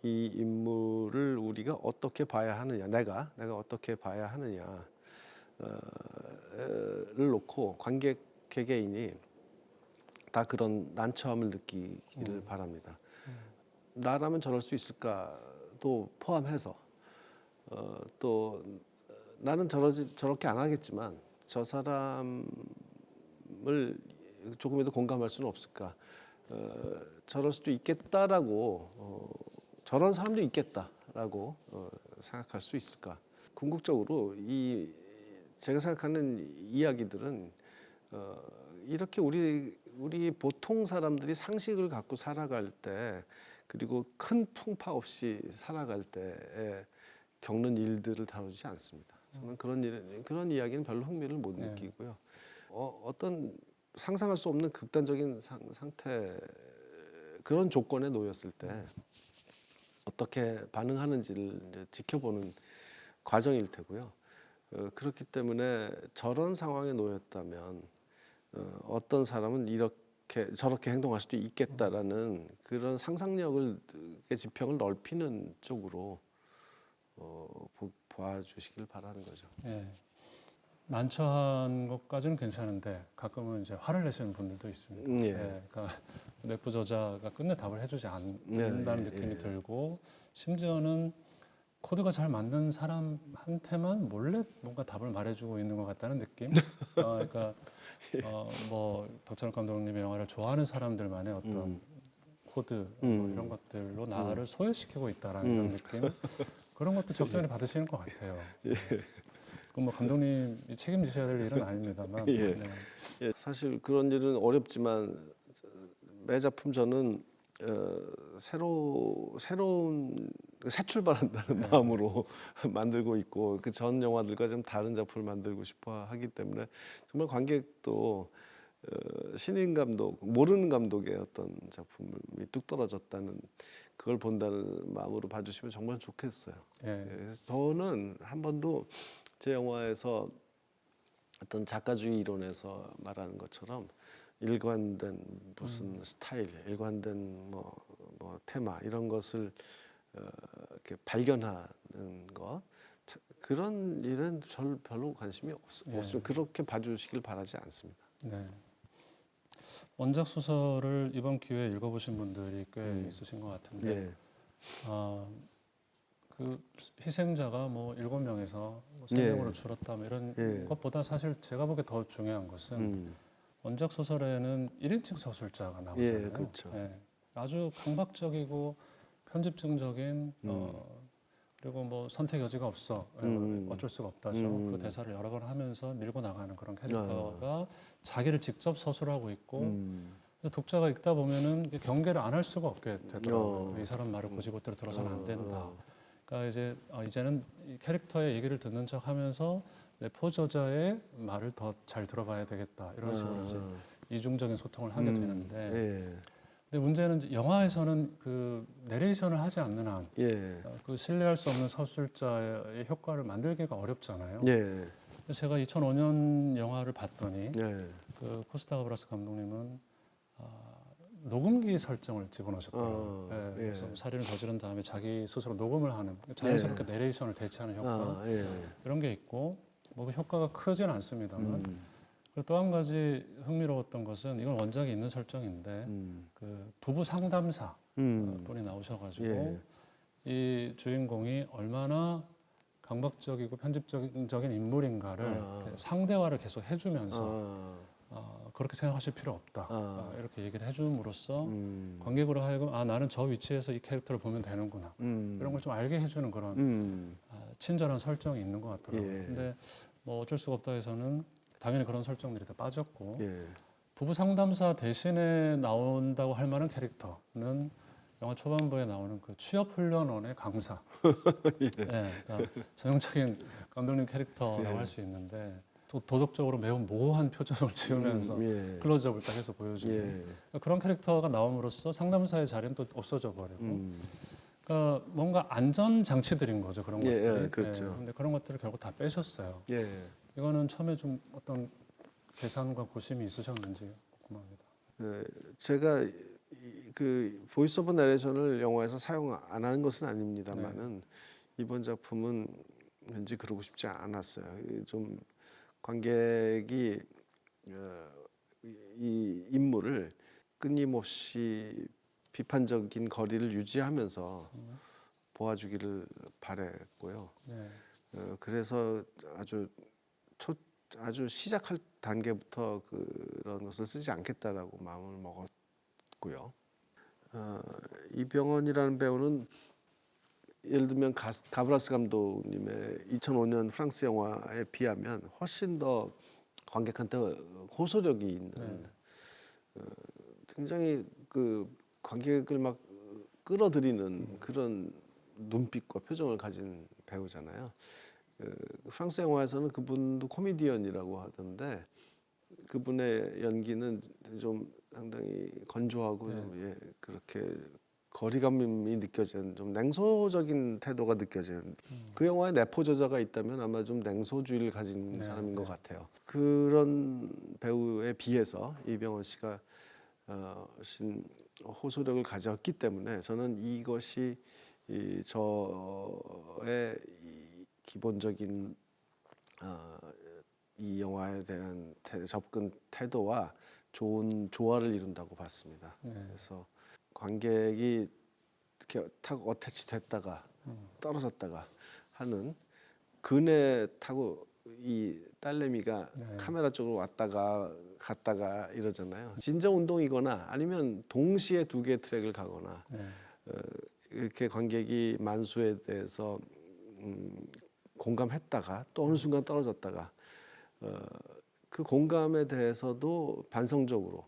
이 인물을 우리가 어떻게 봐야 하느냐, 내가 어떻게 봐야 하느냐를 놓고 관객 개개인이 다 그런 난처함을 느끼기를 바랍니다. 나라면 저럴 수 있을까도 포함해서 또 나는 저렇게 안 하겠지만 저 사람을 조금이라도 공감할 수는 없을까? 저럴 수도 있겠다라고 저런 사람도 있겠다라고 생각할 수 있을까? 궁극적으로 이 제가 생각하는 이야기들은 이렇게 우리 보통 사람들이 상식을 갖고 살아갈 때 그리고 큰 풍파 없이 살아갈 때 겪는 일들을 다루지 않습니다. 저는 그런 이야기는 별로 흥미를 못 느끼고요. 어떤 상상할 수 없는 극단적인 상태 그런 조건에 놓였을 때 어떻게 반응하는지를 이제 지켜보는 과정일 테고요. 그렇기 때문에 저런 상황에 놓였다면 어떤 사람은 저렇게 행동할 수도 있겠다라는 그런 상상력을 지평을 넓히는 쪽으로 봐주시길 바라는 거죠. 예. 난처한 것까지는 괜찮은데 가끔은 이제 화를 내시는 분들도 있습니다. 예. 예. 그러니까 내부 저자가 끝내 답을 해주지 않는다는 느낌이 들고 심지어는 코드가 잘 맞는 사람한테만 몰래 뭔가 답을 말해주고 있는 것 같다는 느낌. 그러니까 뭐 박찬욱 감독님의 영화를 좋아하는 사람들만의 어떤 코드 뭐 이런 것들로 나를 소외시키고 있다라는 그런 느낌. 그런 것도 적절히 받으시는 것 같아요. 그럼 뭐 감독님이 책임지셔야 될 일은 아닙니다만. 예. 네. 예, 사실 그런 일은 어렵지만 매 작품 저는 새로운 새 출발한다는 마음으로 만들고 있고 그 전 영화들과 좀 다른 작품을 만들고 싶어 하기 때문에 정말 관객도 신인 감독 모르는 감독의 어떤 작품이 뚝 떨어졌다는 그걸 본다는 마음으로 봐주시면 정말 좋겠어요. 예. 그래서 저는 한 번도 제 영화에서 어떤 작가주의 이론에서 말하는 것처럼 일관된 무슨 스타일, 일관된 뭐 테마 이런 것을 이렇게 발견하는 것 그런 일은 별로 관심이 없습니다. 그렇게 봐주시길 바라지 않습니다. 네. 원작 소설을 이번 기회에 읽어보신 분들이 꽤 있으신 것 같은데, 그 희생자가 뭐 7명에서 뭐 3명으로 줄었다 뭐 이런 것보다 사실 제가 보기에 더 중요한 것은 원작 소설에는 1인칭 서술자가 나오잖아요. 그렇죠. 아주 강박적이고 편집증적인 그리고 뭐 선택 여지가 없어 어쩔 수가 없다죠. 그 대사를 여러 번 하면서 밀고 나가는 그런 캐릭터가 자기를 직접 서술하고 있고 그래서 독자가 읽다 보면은 경계를 안 할 수가 없게 되더라고요. 이 사람 말을 고지고대로 들어서는 안 된다. 그러니까 이제는 이 캐릭터의 얘기를 듣는 척하면서 내포 저자의 말을 더 잘 들어봐야 되겠다 이런 식으로 이제 이중적인 소통을 하게 되는데. 근데 문제는 이제 영화에서는 그 내레이션을 하지 않는 한, 그 신뢰할 수 없는 서술자의 효과를 만들기가 어렵잖아요. 그래서 제가 2005년 영화를 봤더니 그 코스타 가브라스 감독님은 녹음기 설정을 집어넣으셨더라고요. 그래서 살인을 저지른 다음에 자기 스스로 녹음을 하는 자연스럽게 내레이션을 대체하는 효과 이런 게 있고 뭐 그 효과가 크진 않습니다만. 그리고 또 한 가지 흥미로웠던 것은 이건 원작이 있는 설정인데 그 부부 상담사 분이 나오셔가지고 이 주인공이 얼마나 강박적이고 편집적인 인물인가를 상대화를 계속 해주면서 그렇게 생각하실 필요 없다 이렇게 얘기를 해줌으로써 관객으로 하여금 나는 저 위치에서 이 캐릭터를 보면 되는구나 이런 걸 좀 알게 해주는 그런 친절한 설정이 있는 것 같더라고요. 근데 뭐 어쩔 수가 없다 해서는 당연히 그런 설정들이 다 빠졌고 부부 상담사 대신에 나온다고 할 만한 캐릭터는 영화 초반부에 나오는 그 취업훈련원의 강사. 그러니까 전형적인 감독님 캐릭터라고 할 수 있는데 또 도덕적으로 매우 모호한 표정을 지으면서 클로즈업을 딱 해서 보여주고 그러니까 그런 캐릭터가 나옴으로써 상담사의 자리는 또 없어져 버리고 그러니까 뭔가 안전 장치들인 거죠 그런 것들이. 그렇죠. 근데 그런 것들을 결국 다 빼셨어요. 이거는 처음에 좀 어떤 계산과 고심이 있으셨는지 궁금합니다. 제가 그 보이스 오브 내레이션을 영화에서 사용 안 하는 것은 아닙니다만은 이번 작품은 왠지 그러고 싶지 않았어요. 좀 관객이 이 인물을 끊임없이 비판적인 거리를 유지하면서 보아주기를 바랬고요. 그래서 아주 시작할 단계부터 그런 것을 쓰지 않겠다라고 마음을 먹었고요. 이병헌이라는 배우는 예를 들면 가브라스 감독님의 2005년 프랑스 영화에 비하면 훨씬 더 관객한테 호소력이 있는 굉장히 그 관객을 막 끌어들이는 그런 눈빛과 표정을 가진 배우잖아요. 프랑스 영화에서는 그분도 코미디언이라고 하던데 그분의 연기는 좀 상당히 건조하고 좀, 그렇게 거리감이 느껴지는 좀 냉소적인 태도가 느껴지는 그 영화에 내포 저자가 있다면 아마 좀 냉소주의를 가진 사람인 것 같아요. 그런 배우에 비해서 이병헌 씨가 훨씬 호소력을 가졌기 때문에 저는 이것이 저의 기본적인 이 영화에 대한 접근 태도와 좋은 조화를 이룬다고 봤습니다. 그래서 관객이 이렇게 탁 어태치 됐다가 떨어졌다가 하는 그네 타고 이 딸내미가 카메라 쪽으로 왔다가 갔다가 이러잖아요. 진정 운동이거나 아니면 동시에 두 개의 트랙을 가거나 이렇게 관객이 만수에 대해서 공감했다가 또 어느 순간 떨어졌다가 그 공감에 대해서도 반성적으로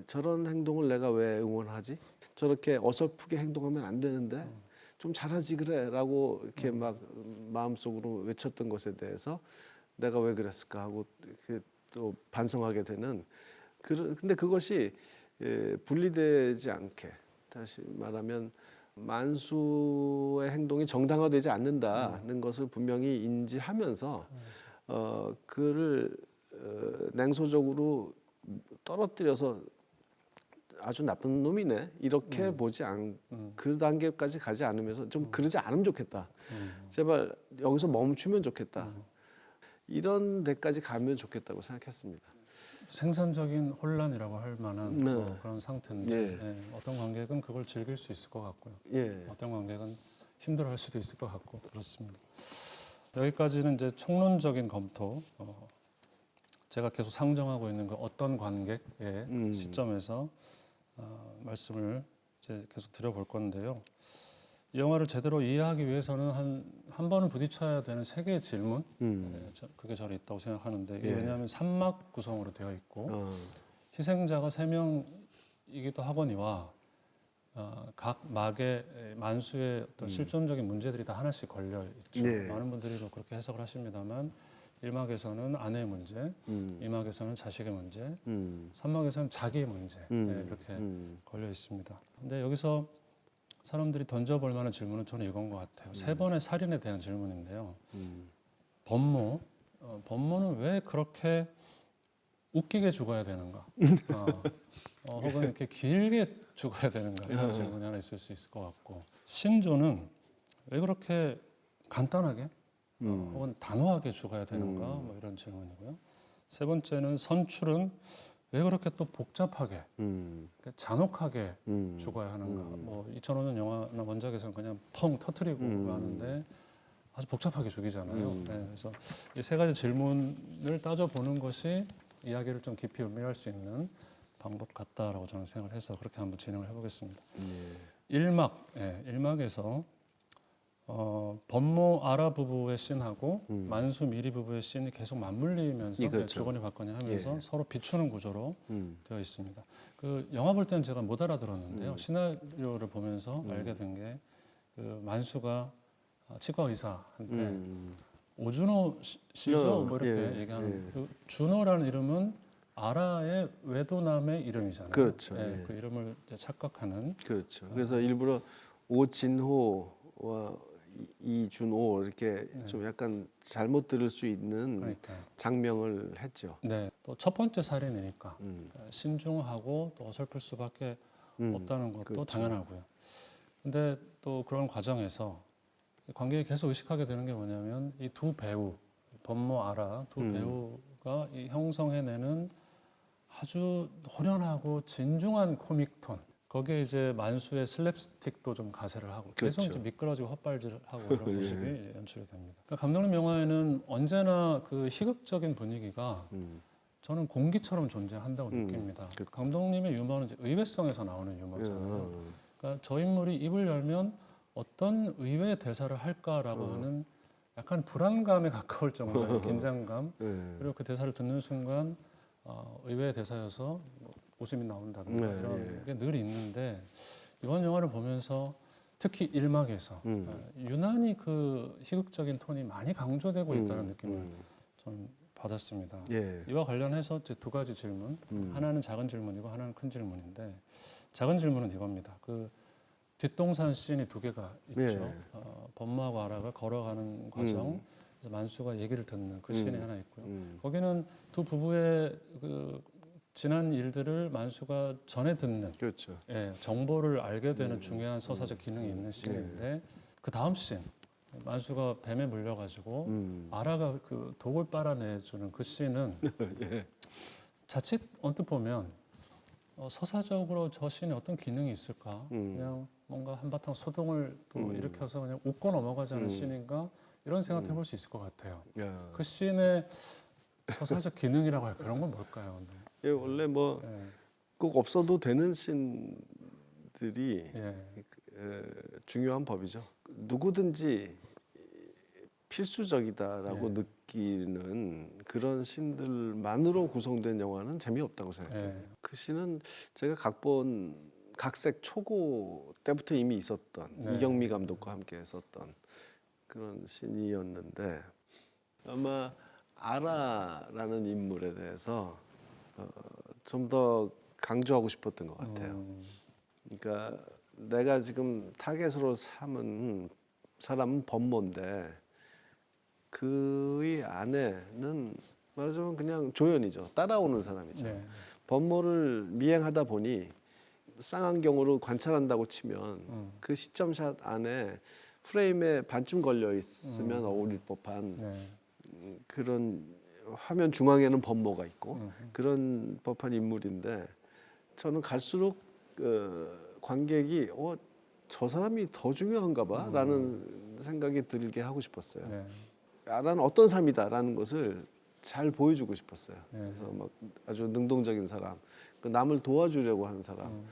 저런 행동을 내가 왜 응원하지? 저렇게 어설프게 행동하면 안 되는데 좀 잘하지 그래라고 이렇게 막 마음속으로 외쳤던 것에 대해서 내가 왜 그랬을까 하고 이렇게 또 반성하게 되는 근데 그것이 분리되지 않게 다시 말하면 만수의 행동이 정당화되지 않는다는 것을 분명히 인지하면서 그를 냉소적으로 떨어뜨려서 아주 나쁜 놈이네 이렇게 보지 그 단계까지 가지 않으면서 좀 그러지 않으면 좋겠다. 제발 여기서 멈추면 좋겠다. 이런 데까지 가면 좋겠다고 생각했습니다. 생산적인 혼란이라고 할 만한 그런 상태인데 어떤 관객은 그걸 즐길 수 있을 것 같고요. 어떤 관객은 힘들어할 수도 있을 것 같고 그렇습니다. 여기까지는 이제 총론적인 검토. 제가 계속 상정하고 있는 그 어떤 관객의 시점에서 말씀을 이제 계속 드려볼 건데요. 이 영화를 제대로 이해하기 위해서는 한 번은 부딪혀야 되는 세 개의 질문, 그게 저는 있다고 생각하는데 이게 왜냐하면 3막 구성으로 되어 있고 희생자가 3명이기도 하거니와 각 막의 만수의 어떤 실존적인 문제들이 다 하나씩 걸려 있죠. 많은 분들이 그렇게 해석을 하십니다만 1막에서는 아내의 문제, 2막에서는 자식의 문제, 3막에서는 자기의 문제 이렇게 걸려 있습니다. 근데 여기서 사람들이 던져볼 만한 질문은 저는 이건 것 같아요. 세 번의 살인에 대한 질문인데요. 범모는 왜 그렇게 웃기게 죽어야 되는가? 혹은 이렇게 길게 죽어야 되는가? 이런 질문이 하나 있을 수 있을 것 같고 신조는 왜 그렇게 간단하게 혹은 단호하게 죽어야 되는가? 뭐 이런 질문이고요. 세 번째는 선출은 왜 그렇게 또 복잡하게 잔혹하게 죽어야 하는가? 뭐 2005년 영화나 원작에서는 그냥 펑 터트리고 하는데 아주 복잡하게 죽이잖아요. 그래서 이 세 가지 질문을 따져보는 것이 이야기를 좀 깊이 음미할 수 있는 방법 같다라고 저는 생각을 해서 그렇게 한번 진행을 해보겠습니다. 1막에서 범모 아라 부부의 씬하고 만수 미리 부부의 씬이 계속 맞물리면서 그렇죠. 주거니 받거니 하면서 서로 비추는 구조로 되어 있습니다. 그 영화 볼 때는 제가 못 알아들었는데요. 시나리오를 보면서 알게 된 게 그 만수가 치과 의사한테 오준호 씨죠? 뭐 이렇게 얘기하는 그 준호라는 이름은 아라의 외도남의 이름이잖아요. 그렇죠. 그 이름을 이제 착각하는. 그렇죠. 그래서 일부러 오진호와 이준호 이렇게 좀 약간 잘못 들을 수 있는 장명을 했죠. 네, 또 첫 번째 살인이니까 신중하고 또 어설플 수밖에 없다는 것도 그렇죠. 당연하고요. 근데 또 그런 과정에서 관객이 계속 의식하게 되는 게 뭐냐면 이 두 배우, 범모 아라 두 배우가 이 형성해내는 아주 호련하고 진중한 코믹 톤. 거기에 이제 만수의 슬랩스틱도 좀 가세를 하고 계속 이제 미끄러지고 헛발질하고 이런 모습이 연출이 됩니다. 그러니까 감독님 영화에는 언제나 그 희극적인 분위기가 저는 공기처럼 존재한다고 느낍니다. 감독님의 유머는 이제 의외성에서 나오는 유머잖아요. 그러니까 저 인물이 입을 열면 어떤 의외의 대사를 할까라고 하는 약간 불안감에 가까울 정도의 긴장감 그리고 그 대사를 듣는 순간 의외의 대사여서 뭐 웃음이 나온다든가 이런 게 늘 있는데 이번 영화를 보면서 특히 1막에서 유난히 그 희극적인 톤이 많이 강조되고 있다는 느낌을 좀 받았습니다. 이와 관련해서 이제 두 가지 질문, 하나는 작은 질문이고 하나는 큰 질문인데 작은 질문은 이겁니다. 그 뒷동산 씬이 두 개가 있죠. 범마하고 아라가 걸어가는 과정, 그래서 만수가 얘기를 듣는 그 씬이 하나 있고요. 거기는 두 부부의 그 지난 일들을 만수가 전해 듣는, 그렇죠. 예, 정보를 알게 되는 중요한 서사적 기능이 있는 씬인데 그 다음 씬, 만수가 뱀에 물려가지고 아라가 그 독을 빨아내주는 그 씬은 자칫 언뜻 보면 서사적으로 저 씬에 어떤 기능이 있을까? 그냥 뭔가 한바탕 소동을 또 일으켜서 그냥 웃고 넘어가자는 씬인가? 이런 생각 해볼 수 있을 것 같아요. 그 씬의 서사적 기능이라고 할까? 그런 건 뭘까요? 예, 원래 뭐 꼭 없어도 되는 씬들이 중요한 법이죠. 누구든지 필수적이다라고 느끼는 그런 씬들만으로 구성된 영화는 재미없다고 생각해요. 그 씬은 제가 각색 초고 때부터 이미 있었던 이경미 감독과 함께 했었던 그런 씬이었는데 아마 아라라는 인물에 대해서 좀 더 강조하고 싶었던 것 같아요. 그러니까 내가 지금 타겟으로 삼은 사람은 범모인데 그의 아내는 말하자면 그냥 조연이죠. 따라오는 사람이죠. 범모를 미행하다 보니 쌍안경으로 관찰한다고 치면 그 시점샷 안에 프레임에 반쯤 걸려 있으면 어울릴 법한 그런 화면 중앙에는 범모가 있고 그런 법한 인물인데 저는 갈수록 관객이 저 사람이 더 중요한가 봐라는 생각이 들게 하고 싶었어요. 아라는 어떤 삶이다라는 것을 잘 보여주고 싶었어요. 그래서 막 아주 능동적인 사람, 그 남을 도와주려고 하는 사람,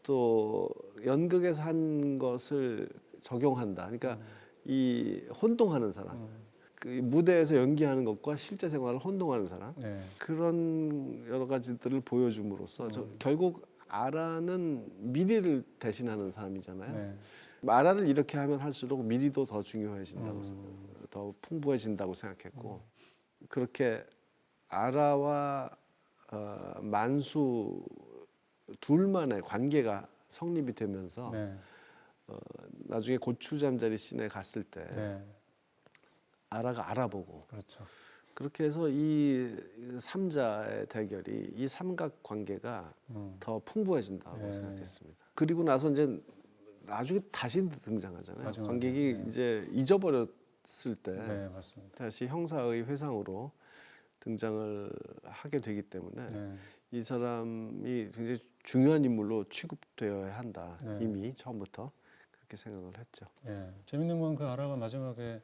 또 연극에서 한 것을 적용한다. 그러니까 이 혼동하는 사람, 그 무대에서 연기하는 것과 실제 생활을 혼동하는 사람, 그런 여러 가지들을 보여줌으로써 결국 아라는 미리를 대신하는 사람이잖아요. 아라를 이렇게 하면 할수록 미리도 더 중요해진다고, 더 풍부해진다고 생각했고 그렇게 아라와 만수 둘만의 관계가 성립이 되면서 나중에 고추 잠자리 씬에 갔을 때 아라가 알아보고 그렇게 해서 이 삼자의 대결이 이 삼각 관계가 더 풍부해진다고 생각했습니다. 그리고 나서 이제 나중에 다시 등장하잖아요. 마지막에, 관객이 이제 잊어버렸을 때 맞습니다. 다시 형사의 회상으로 등장을 하게 되기 때문에 이 사람이 굉장히 중요한 인물로 취급되어야 한다. 이미 처음부터 그렇게 생각을 했죠. 재밌는 건 그 아라가 마지막에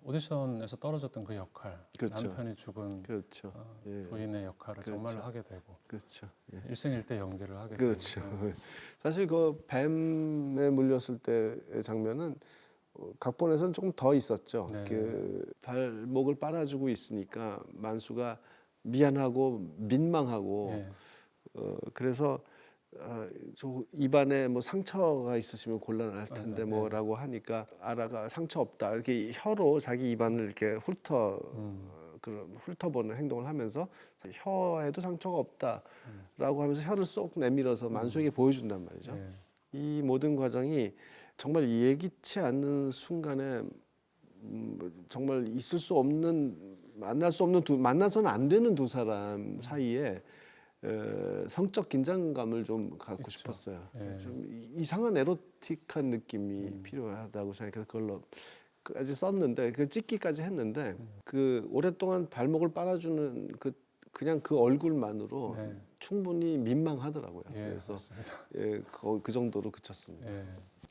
오디션에서 떨어졌던 그 역할, 남편이 죽은 부인의 역할을 정말로 하게 되고 일생일대 연기를 하게 되고 사실 그 뱀에 물렸을 때의 장면은 각본에서는 조금 더 있었죠. 그 발목을 빨아주고 있으니까 만수가 미안하고 민망하고 그래서 저 입안에 뭐 상처가 있으시면 곤란할 텐데 뭐라고 하니까 아라가 상처 없다 이렇게 혀로 자기 입안을 이렇게 훑어보는 행동을 하면서 혀에도 상처가 없다라고 하면서 혀를 쏙 내밀어서 만수에게 보여준단 말이죠. 이 모든 과정이 정말 예기치 않는 순간에 정말 있을 수 없는 만나서는 안 되는 두 사람 사이에 성적 긴장감을 좀 갖고 싶었어요. 좀 이상한 에로틱한 느낌이 필요하다고 생각해서 그걸로 까지 썼는데 그 찍기까지 했는데 그 오랫동안 발목을 빨아주는 그냥 그 얼굴만으로 충분히 민망하더라고요. 그래서 그 정도로 그쳤습니다.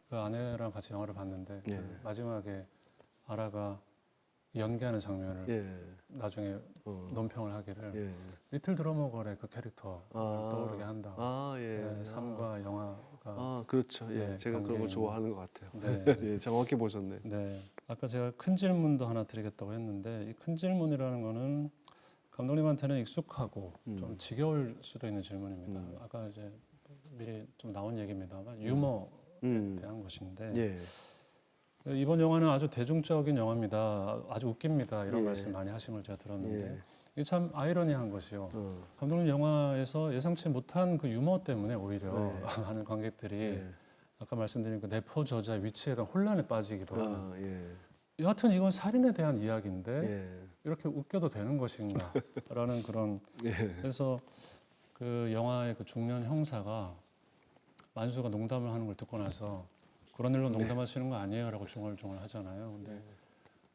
그 아내랑 같이 영화를 봤는데 마지막에 아라가 연기하는 장면을 나중에 논평을 하기를 리틀 드러머걸의 그 캐릭터 떠오르게 한다. 삶과 영화가 아, 그렇죠. 예, 네, 제가 그런 관계에 걸 좋아하는 것 같아요. 네. 예, 정확히 보셨네. 네. 아까 제가 큰 질문도 하나 드리겠다고 했는데 이 큰 질문이라는 거는 감독님한테는 익숙하고 좀 지겨울 수도 있는 질문입니다. 아까 이제 미리 좀 나온 얘기입니다만 유머에 대한 것인데 예, 이번 영화는 아주 대중적인 영화입니다. 아주 웃깁니다. 이런 예. 말씀 많이 하신 걸 제가 들었는데 예. 이게 참 아이러니한 것이요. 감독님 영화에서 예상치 못한 그 유머 때문에 오히려 네. 많은 관객들이 예. 아까 말씀드린 그 내포 저자의 위치에 대한 혼란에 빠지기도 하는. 아, 예. 여하튼 이건 살인에 대한 이야기인데 예. 이렇게 웃겨도 되는 것인가라는 그런. 예. 그래서 그 영화의 그 중년 형사가 만수가 농담을 하는 걸 듣고 나서 그런 일로 농담하시는 거 아니에요라고 중얼중얼 하잖아요. 근데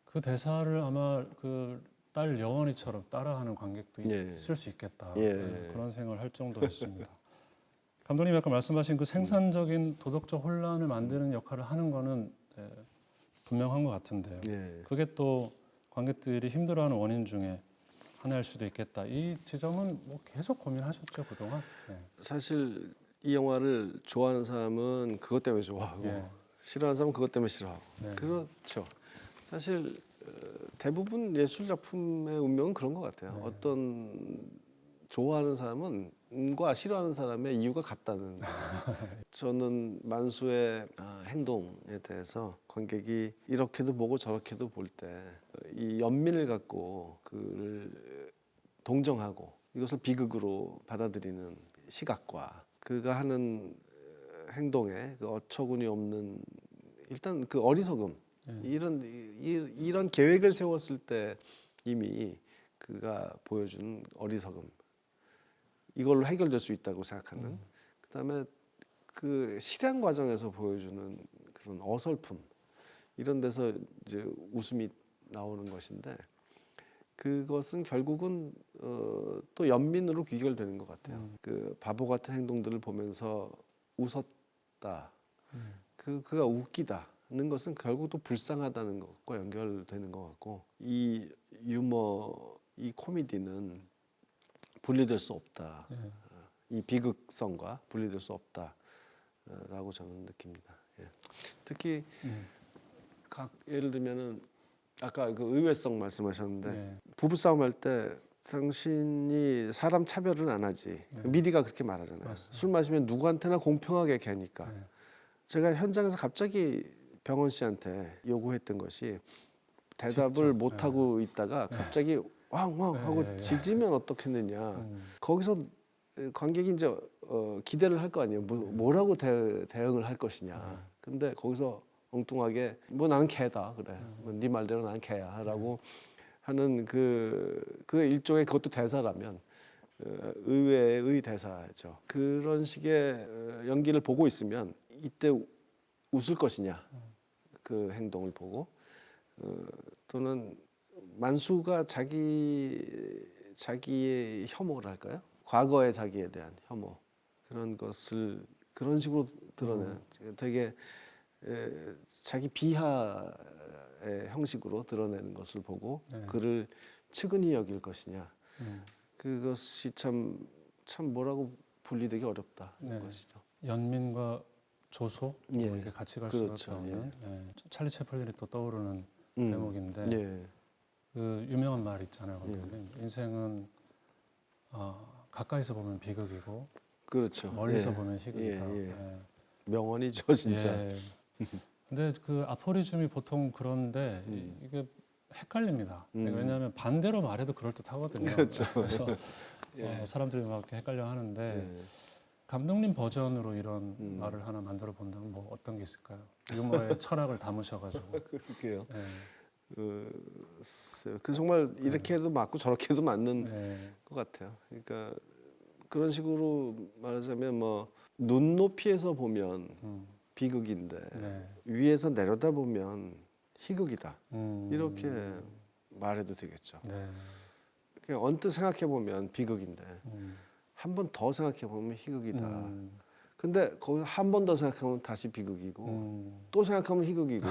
그 대사를 아마 그 딸 여원이처럼 따라하는 관객도 예. 있을 수 있겠다. 예. 그런 생각을 할 정도였습니다. 감독님이 아까 말씀하신 그 생산적인 도덕적 혼란을 만드는 역할을 하는 거는 분명한 것 같은데요. 예. 그게 또 관객들이 힘들어하는 원인 중에 하나일 수도 있겠다. 이 지점은 뭐 계속 고민하셨죠 그동안. 네. 사실 이 영화를 좋아하는 사람은 그것 때문에 좋아하고 예. 싫어하는 사람은 그것 때문에 싫어하고. 네. 그렇죠. 사실 대부분 예술 작품의 운명은 그런 것 같아요. 네. 어떤 좋아하는 사람과 싫어하는 사람의 이유가 같다는 거죠. 저는 만수의 행동에 대해서 관객이 이렇게도 보고 저렇게도 볼 때 이 연민을 갖고 그를 동정하고 이것을 비극으로 받아들이는 시각과 그가 하는 행동에 그 어처구니 없는 일단 그 어리석음 이런 계획을 세웠을 때 이미 그가 보여준 어리석음 이걸로 해결될 수 있다고 생각하는 그다음에 그 실행 과정에서 보여주는 그런 어설픔 이런 데서 이제 웃음이 나오는 것인데 그것은 결국은 또 연민으로 귀결되는 것 같아요. 그 바보 같은 행동들을 보면서 웃었다. 그가 웃기다는 것은 결국 또 불쌍하다는 것과 연결되는 것 같고 이 유머, 이 코미디는 분리될 수 없다. 이 비극성과 분리될 수 없다라고 저는 느낍니다. 예. 특히 예를 들면은 아까 그 의외성 말씀하셨는데 부부 싸움 할 때 당신이 사람 차별은 안 하지. 미리가 그렇게 말하잖아요. 맞습니다. 술 마시면 누구한테나 공평하게 개니까. 제가 현장에서 갑자기 병원 씨한테 요구했던 것이 대답을 못 하고 있다가 갑자기 왕왕 하고 짖으면 어떻겠느냐. 거기서 관객이 이제 기대를 할 거 아니에요. 뭐라고 대응을 할 것이냐. 근데 거기서 엉뚱하게 뭐 나는 개다 그래. 뭐 네 말대로 나는 개야라고 하는 그 일종의 그것도 대사라면 의외의 대사죠. 그런 식의 연기를 보고 있으면 이때 웃을 것이냐 그 행동을 보고 또는 만수가 자기의 혐오랄까요? 과거의 자기에 대한 혐오 그런 것을 그런 식으로 드러내는 되게 자기 비하의 형식으로 드러내는 것을 보고 그를 측은히 여길 것이냐 그것이 참 뭐라고 분리되기 어렵다는 것이죠. 연민과 조소 예. 뭐 이렇게 같이 갈 그렇죠. 수밖에 없는 찰리 채플린이 또 떠오르는 대목인데 예. 그 유명한 말 있잖아요. 감독님. 인생은 가까이서 보면 비극이고 그렇죠. 멀리서 예. 보면 희극이다. 예. 명언이죠, 진짜. 예. 근데 그 아포리즘이 보통 그런데 이게 헷갈립니다. 왜냐하면 반대로 말해도 그럴 듯하거든요. 그렇죠. 그래서 사람들이 막 이렇게 헷갈려 하는데 감독님 버전으로 이런 말을 하나 만들어 본다면 뭐 어떤 게 있을까요? 유머의 철학을 담으셔가지고. 그렇게요. 네. 그 정말 이렇게 해도 맞고 저렇게 해도 맞는 것 같아요. 그러니까 그런 식으로 말하자면 뭐 눈높이에서 보면 비극인데 위에서 내려다 보면 희극이다. 이렇게 말해도 되겠죠. 그냥 언뜻 생각해 보면 비극인데 한 번 더 생각해 보면 희극이다. 근데 거기 한 번 더 생각하면 다시 비극이고 또 생각하면 희극이고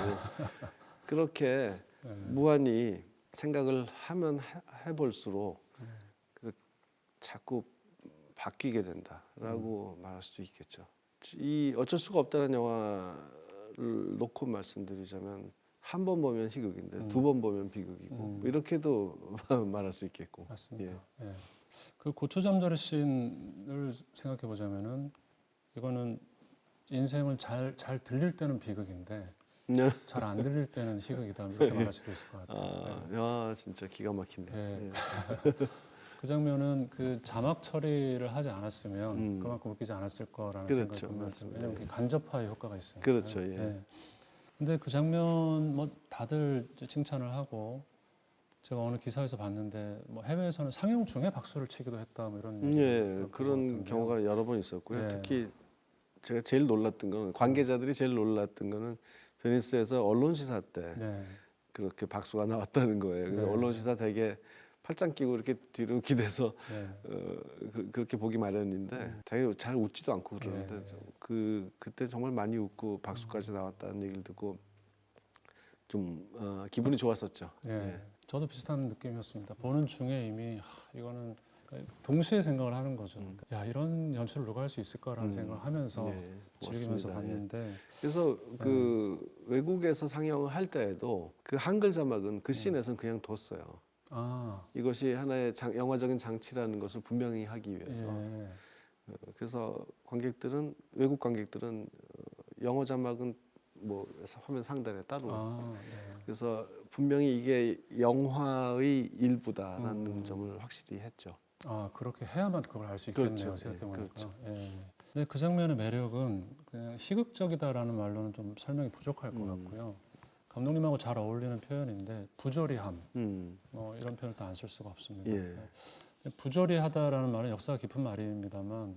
그렇게 무한히 생각을 하면 해볼수록 자꾸 바뀌게 된다라고 말할 수도 있겠죠. 이 어쩔 수가 없다는 영화를 놓고 말씀드리자면 한 번 보면 희극인데 두 번 보면 비극이고 뭐 이렇게도 말할 수 있겠고. 맞습니다. 예. 그 고추 잠자리 씬을 생각해 보자면은 이거는 인생을 잘 들릴 때는 비극인데 잘 안 들릴 때는 희극이다 이렇게 말할 수도 있을 것 같아요. 야, 진짜 기가 막히네. 예. 그 장면은 그 자막 처리를 하지 않았으면 그만큼 웃기지 않았을 거라는 그렇죠, 생각이 듭니다. 맞습니다. 왜냐하면 그게 간접화의 효과가 있으니까. 그렇죠, 예. 근데 그 장면 뭐 다들 이제 칭찬을 하고 제가 어느 기사에서 봤는데 뭐 해외에서는 상영 중에 박수를 치기도 했다 뭐 이런 예, 그런 경우가 여러 번 있었고요. 예. 특히 제가 제일 놀랐던 거는 관계자들이 제일 놀랐던 거는 베니스에서 언론 시사 때 네. 그렇게 박수가 나왔다는 거예요. 그래서 네. 언론 시사 되게 팔짱 끼고 이렇게 뒤로 기대서 네. 그렇게 보기 마련인데 되게 잘 웃지도 않고 그러는데 네. 그때 정말 많이 웃고 박수까지 나왔다는 얘기를 듣고 좀 기분이 좋았었죠. 예. 예. 저도 비슷한 느낌이었습니다. 보는 중에 이미 이거는 동시에 생각을 하는 거죠. 야 이런 연출을 누가 할 수 있을까라는 생각을 하면서 예, 즐기면서 맞습니다. 봤는데 그래서 그 외국에서 상영을 할 때에도 그 한글 자막은 그 씬에서는 그냥 뒀어요. 아, 이것이 하나의 영화적인 장치라는 것을 분명히 하기 위해서. 예. 그래서 외국 관객들은 영어 자막은 뭐 화면 상단에 따로. 아, 네. 그래서 분명히 이게 영화의 일부다라는 점을 확실히 했죠. 아 그렇게 해야만 그걸 알 수 있겠네요. 그렇죠. 생각해보니까. 그렇죠. 예. 근데 그 장면의 매력은 그냥 희극적이다라는 말로는 좀 설명이 부족할 것 같고요. 감독님하고 잘 어울리는 표현인데 부조리함, 뭐 이런 표현을 또 안 쓸 수가 없습니다. 예. 부조리하다라는 말은 역사가 깊은 말입니다만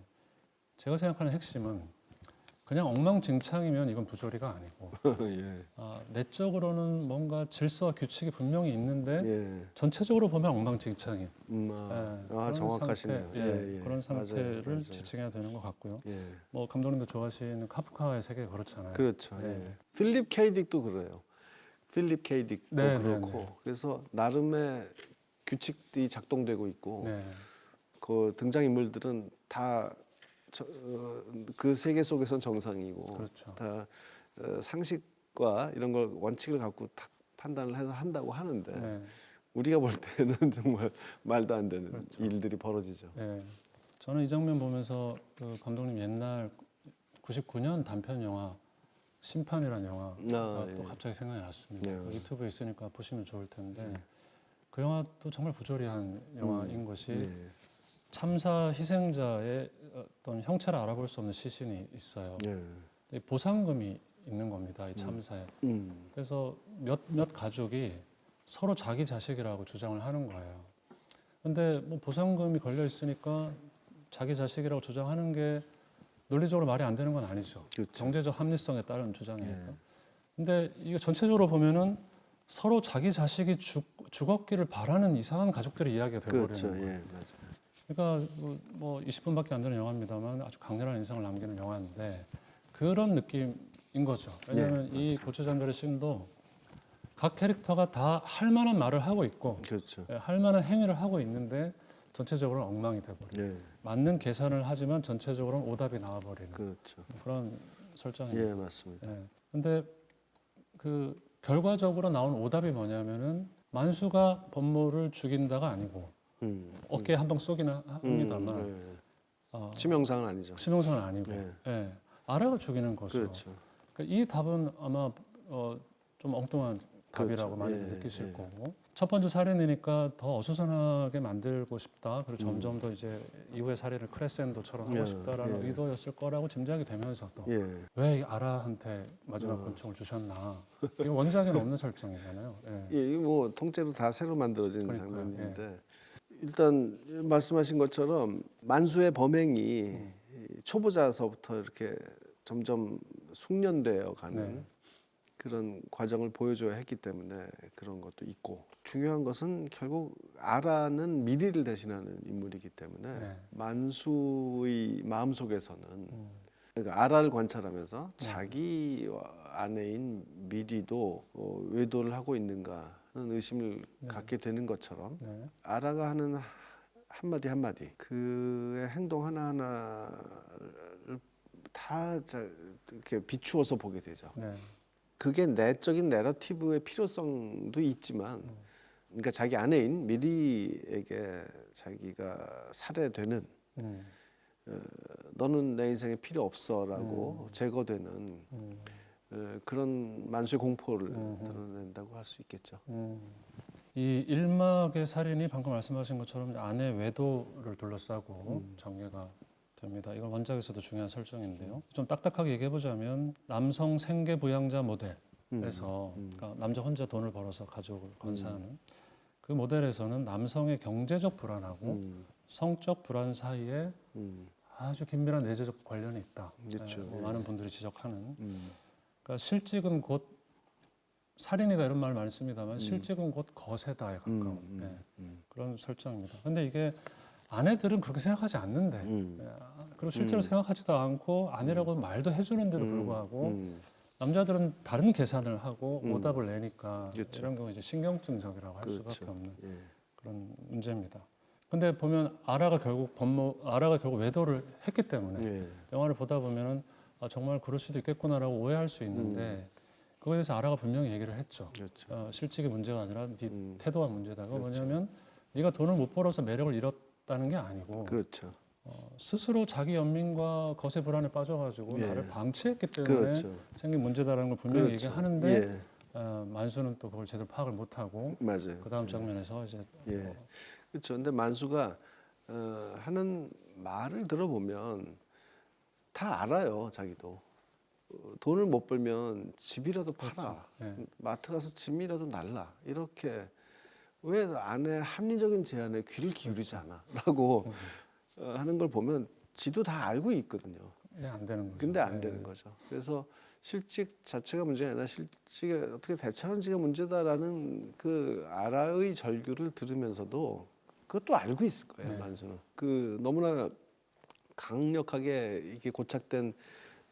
제가 생각하는 핵심은 그냥 엉망진창이면 이건 부조리가 아니고 예. 내적으로는 뭔가 질서와 규칙이 분명히 있는데 예. 전체적으로 보면 엉망진창인 그런 정확하시네요. 상태, 예, 예. 그런 상태를 맞아요. 지칭해야 되는 것 같고요. 예. 뭐 감독님도 좋아하시는 카프카의 세계가 그렇잖아요. 그렇죠. 예. 예. 필립 K 딕도 그래요. 필립 K 딕도 네, 그렇고 네, 네. 그래서 나름의 규칙들이 작동되고 있고 네. 그 등장 인물들은 다 그 세계 속에선 정상이고 그렇죠. 다 상식과 이런 걸 원칙을 갖고 딱 판단을 해서 한다고 하는데 네. 우리가 볼 때는 정말 말도 안 되는 그렇죠. 일들이 벌어지죠. 네. 저는 이 장면 보면서 그 감독님 옛날 99년 단편 영화 심판이라는 영화가 예. 또 갑자기 생각이 났습니다. 예. 그 유튜브에 있으니까 보시면 좋을 텐데 그 영화도 정말 부조리한 영화인 것이 예. 참사 희생자의 어떤 형체를 알아볼 수 없는 시신이 있어요. 예. 보상금이 있는 겁니다. 이 참사에. 그래서 몇 가족이 서로 자기 자식이라고 주장을 하는 거예요. 근데 뭐 보상금이 걸려 있으니까 자기 자식이라고 주장하는 게 논리적으로 말이 안 되는 건 아니죠. 그렇죠. 경제적 합리성에 따른 주장이니까. 예. 근데 이게 전체적으로 보면은 서로 자기 자식이 죽었기를 바라는 이상한 가족들의 이야기가 되어버리는 그렇죠. 거예요. 예. 맞아요. 그러니까 뭐 20분밖에 안 되는 영화입니다만 아주 강렬한 인상을 남기는 영화인데 그런 느낌인 거죠. 왜냐하면 이 고추장조리 씬도 각 캐릭터가 다 할 만한 말을 하고 있고 그렇죠. 할 만한 행위를 하고 있는데 전체적으로는 엉망이 돼버려요. 예. 맞는 계산을 하지만 전체적으로는 오답이 나와버리는 그렇죠. 그런 설정입니다. 예, 맞습니다. 근데 그 결과적으로 나온 오답이 뭐냐면은 만수가 범모를 죽인다가 아니고 어깨에 한 방 쏘기는 합니다만 치명상은 아니죠. 치명상은 아니고 예. 아라가 죽이는 것이죠. 그렇죠. 그러니까 이 답은 아마 좀 엉뚱한 답이라고 그렇죠. 많이 예, 느끼실 예. 거고 첫 번째 살인이니까 더 어수선하게 만들고 싶다. 그리고 점점 더 이제 이후의 살인을 크레센도처럼 하고 예, 싶다라는 예. 의도였을 거라고 짐작이 되면서도 예. 왜 아라한테 마지막 권총을 주셨나? 이거 원작에는 없는 설정이잖아요. 예. 예, 이거 뭐 통째로 다 새로 만들어진 그러니까요. 장면인데 일단 말씀하신 것처럼 만수의 범행이 이 초보자서부터 이렇게 점점 숙련되어 가는 네. 그런 과정을 보여줘야 했기 때문에 그런 것도 있고 중요한 것은 결국 아라는 미리를 대신하는 인물이기 때문에 네. 만수의 마음속에서는 그러니까 아라를 관찰하면서 자기 아내인 미리도 외도를 하고 있는가 하는 의심을 갖게 되는 것처럼 네. 아라가 하는 한마디 한마디 그의 행동 하나하나를 다 이렇게 비추어서 보게 되죠. 네. 그게 내적인 내러티브의 필요성도 있지만, 그러니까 자기 아내인 미리에게 자기가 살해되는, 너는 내 인생에 필요 없어라고 제거되는 그런 만수의 공포를 드러낸다고 할 수 있겠죠. 이 일막의 살인이 방금 말씀하신 것처럼 아내 외도를 둘러싸고 전개가 됩니다. 이건 원작에서도 중요한 설정인데요. 좀 딱딱하게 얘기해 보자면 남성 생계 부양자 모델에서 그러니까 남자 혼자 돈을 벌어서 가족을 건사하는 그 모델에서는 남성의 경제적 불안하고 성적 불안 사이에 아주 긴밀한 내재적 관련이 있다. 그렇죠. 뭐 많은 분들이 지적하는. 그러니까 실직은 곧 살인이다 이런 말 많이 씁니다만 실직은 곧 거세다에 가까운 그런 설정입니다. 근데 이게 아내들은 그렇게 생각하지 않는데 그리고 실제로 생각하지도 않고 아내라고 말도 해주는데도 불구하고 남자들은 다른 계산을 하고 오답을 내니까 그렇죠. 이런 경우 이제 신경증적이라고 할 그렇죠. 수밖에 없는 예. 그런 문제입니다. 근데 보면 아라가 결국 외도를 했기 때문에 예. 영화를 보다 보면은 아, 정말 그럴 수도 있겠구나라고 오해할 수 있는데 그거에 대해서 아라가 분명히 얘기를 했죠. 그렇죠. 실직이 문제가 아니라 네 태도가 문제다. 그거 뭐냐면 네가 돈을 못 벌어서 매력을 잃었다는 게 아니고 그렇죠. 스스로 자기 연민과 거세 불안에 빠져가지고 예. 나를 방치했기 때문에 그렇죠. 생긴 문제다라는 걸 분명히 그렇죠. 얘기하는데 예. 만수는 또 그걸 제대로 파악을 못하고 맞아요. 그 다음 장면에서 이제 예. 그렇죠. 근데 만수가 하는 말을 들어보면 다 알아요, 자기도. 돈을 못 벌면 집이라도 팔아. 그렇죠. 예. 마트 가서 짐이라도 날라. 이렇게 왜 아내 합리적인 제안에 귀를 기울이지 않아?라고 하는 걸 보면 지도 다 알고 있거든요. 네, 안 되는 거죠. 근데 안 예. 되는 거죠. 그래서 실직 자체가 문제가 아니라 실직에 어떻게 대처하는지가 문제다라는 그 아라의 절규를 들으면서도 그것도 알고 있을 거예요. 네. 만수는 그 너무나 강력하게 이게 고착된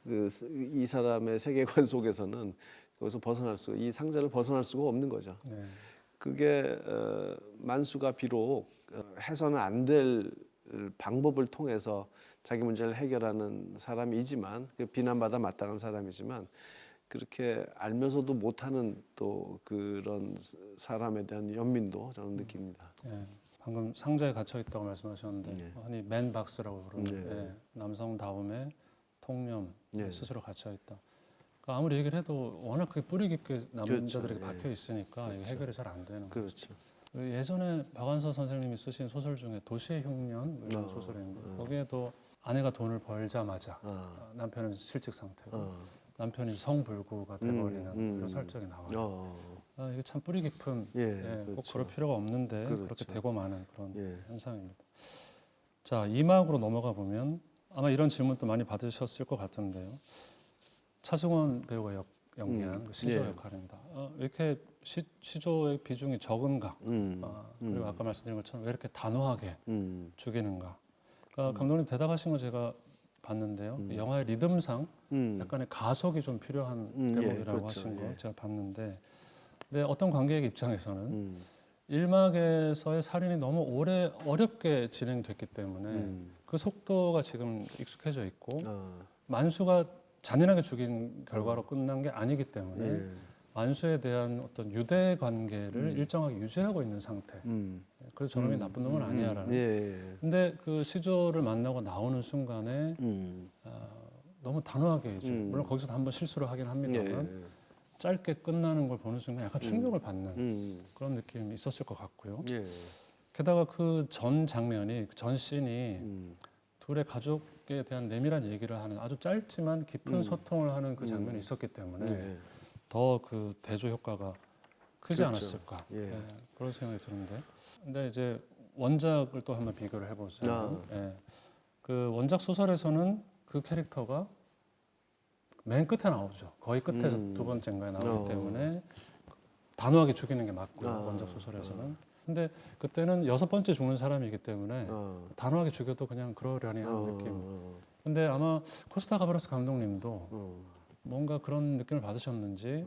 이 사람의 세계관 속에서는 거기서 벗어날 수, 이 상자를 벗어날 수가 없는 거죠. 네. 그게 만수가 비록 해서는 안 될 방법을 통해서 자기 문제를 해결하는 사람이지만 비난받아 마땅한 사람이지만 그렇게 알면서도 못하는 또 그런 사람에 대한 연민도 저는 느낍니다. 예. 방금 상자에 갇혀 있다고 말씀하셨는데 네. 흔히 맨박스라고 부르는 네. 예. 남성다움의 통념 네. 스스로 갇혀 있다. 그러니까 아무리 얘기를 해도 워낙 그게 뿌리 깊게 남자들에게 그렇죠. 박혀 있으니까 이게 해결이 잘 안 되는 거죠. 그렇죠. 예전에 박완서 선생님이 쓰신 소설 중에 도시의 흉년 이런 소설인데 거기에도 아내가 돈을 벌자마자 남편은 실직 상태고 남편이 성불구가 돼버리는 이런 설정이 나와요. 이게 참 뿌리 깊은 꼭 그렇죠. 그럴 필요가 없는데 그렇죠. 그렇게 되고 마는 그런 예. 현상입니다. 자, 2막으로 넘어가 보면 아마 이런 질문도 많이 받으셨을 것 같은데요. 차승원 배우가 연기한 그 시조 예. 역할입니다. 왜 이렇게 시조의 비중이 적은가? 그리고 아까 말씀드린 것처럼 왜 이렇게 단호하게 죽이는가? 그러니까 감독님 대답하신 거 제가 봤는데요. 이 영화의 리듬상 약간의 가속이 좀 필요한 대목이라고 그렇죠. 하신 거 예. 제가 봤는데 근데 어떤 관객의 입장에서는 1막에서의 살인이 너무 어렵게 진행됐기 때문에 그 속도가 지금 익숙해져 있고 만수가 잔인하게 죽인 결과로 끝난 게 아니기 때문에 만수에 대한 어떤 유대 관계를 일정하게 유지하고 있는 상태. 그래서 저놈이 나쁜 놈은 아니야라는. 근데 그 시조를 만나고 나오는 순간에 너무 단호하게 이제 물론 거기서도 한번 실수를 하긴 합니다만 짧게 끝나는 걸 보는 순간 약간 충격을 받는 그런 느낌이 있었을 것 같고요. 게다가 그 전 장면이 전 씬이 둘의 가족에 대한 내밀한 얘기를 하는 아주 짧지만 깊은 소통을 하는 그 장면이 있었기 때문에 더 그 대조 효과가 크지 그렇죠. 않았을까 그런 생각이 드는데 근데 이제 원작을 또 한번 비교를 해보자면 그 원작 소설에서는 그 캐릭터가 맨 끝에 나오죠. 거의 끝에서 두 번째인가에 나오기 때문에 단호하게 죽이는 게 맞고요. 원작 소설에서는. 근데 그때는 6번째 죽는 사람이기 때문에 단호하게 죽여도 그냥 그러려니 하는 느낌. 근데 아마 코스타 가브라스 감독님도 뭔가 그런 느낌을 받으셨는지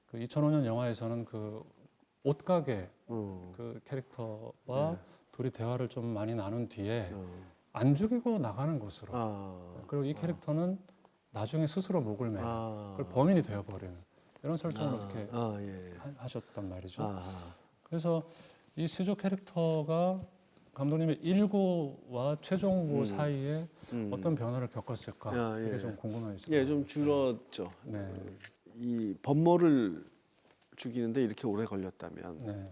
그 2005년 영화에서는 그 옷가게 그 캐릭터와 둘이 대화를 좀 많이 나눈 뒤에 안 죽이고 나가는 것으로. 그리고 이 캐릭터는 나중에 스스로 목을 매는 그걸 범인이 되어버리는 이런 설정을 이렇게 예. 하셨단 말이죠. 아, 그래서 이 시조 캐릭터가 감독님의 1구와 최종구 사이에 어떤 변화를 겪었을까 예. 이게 좀 궁금해지죠. 예, 좀 줄었죠. 네. 이 범모를 죽이는데 이렇게 오래 걸렸다면 네.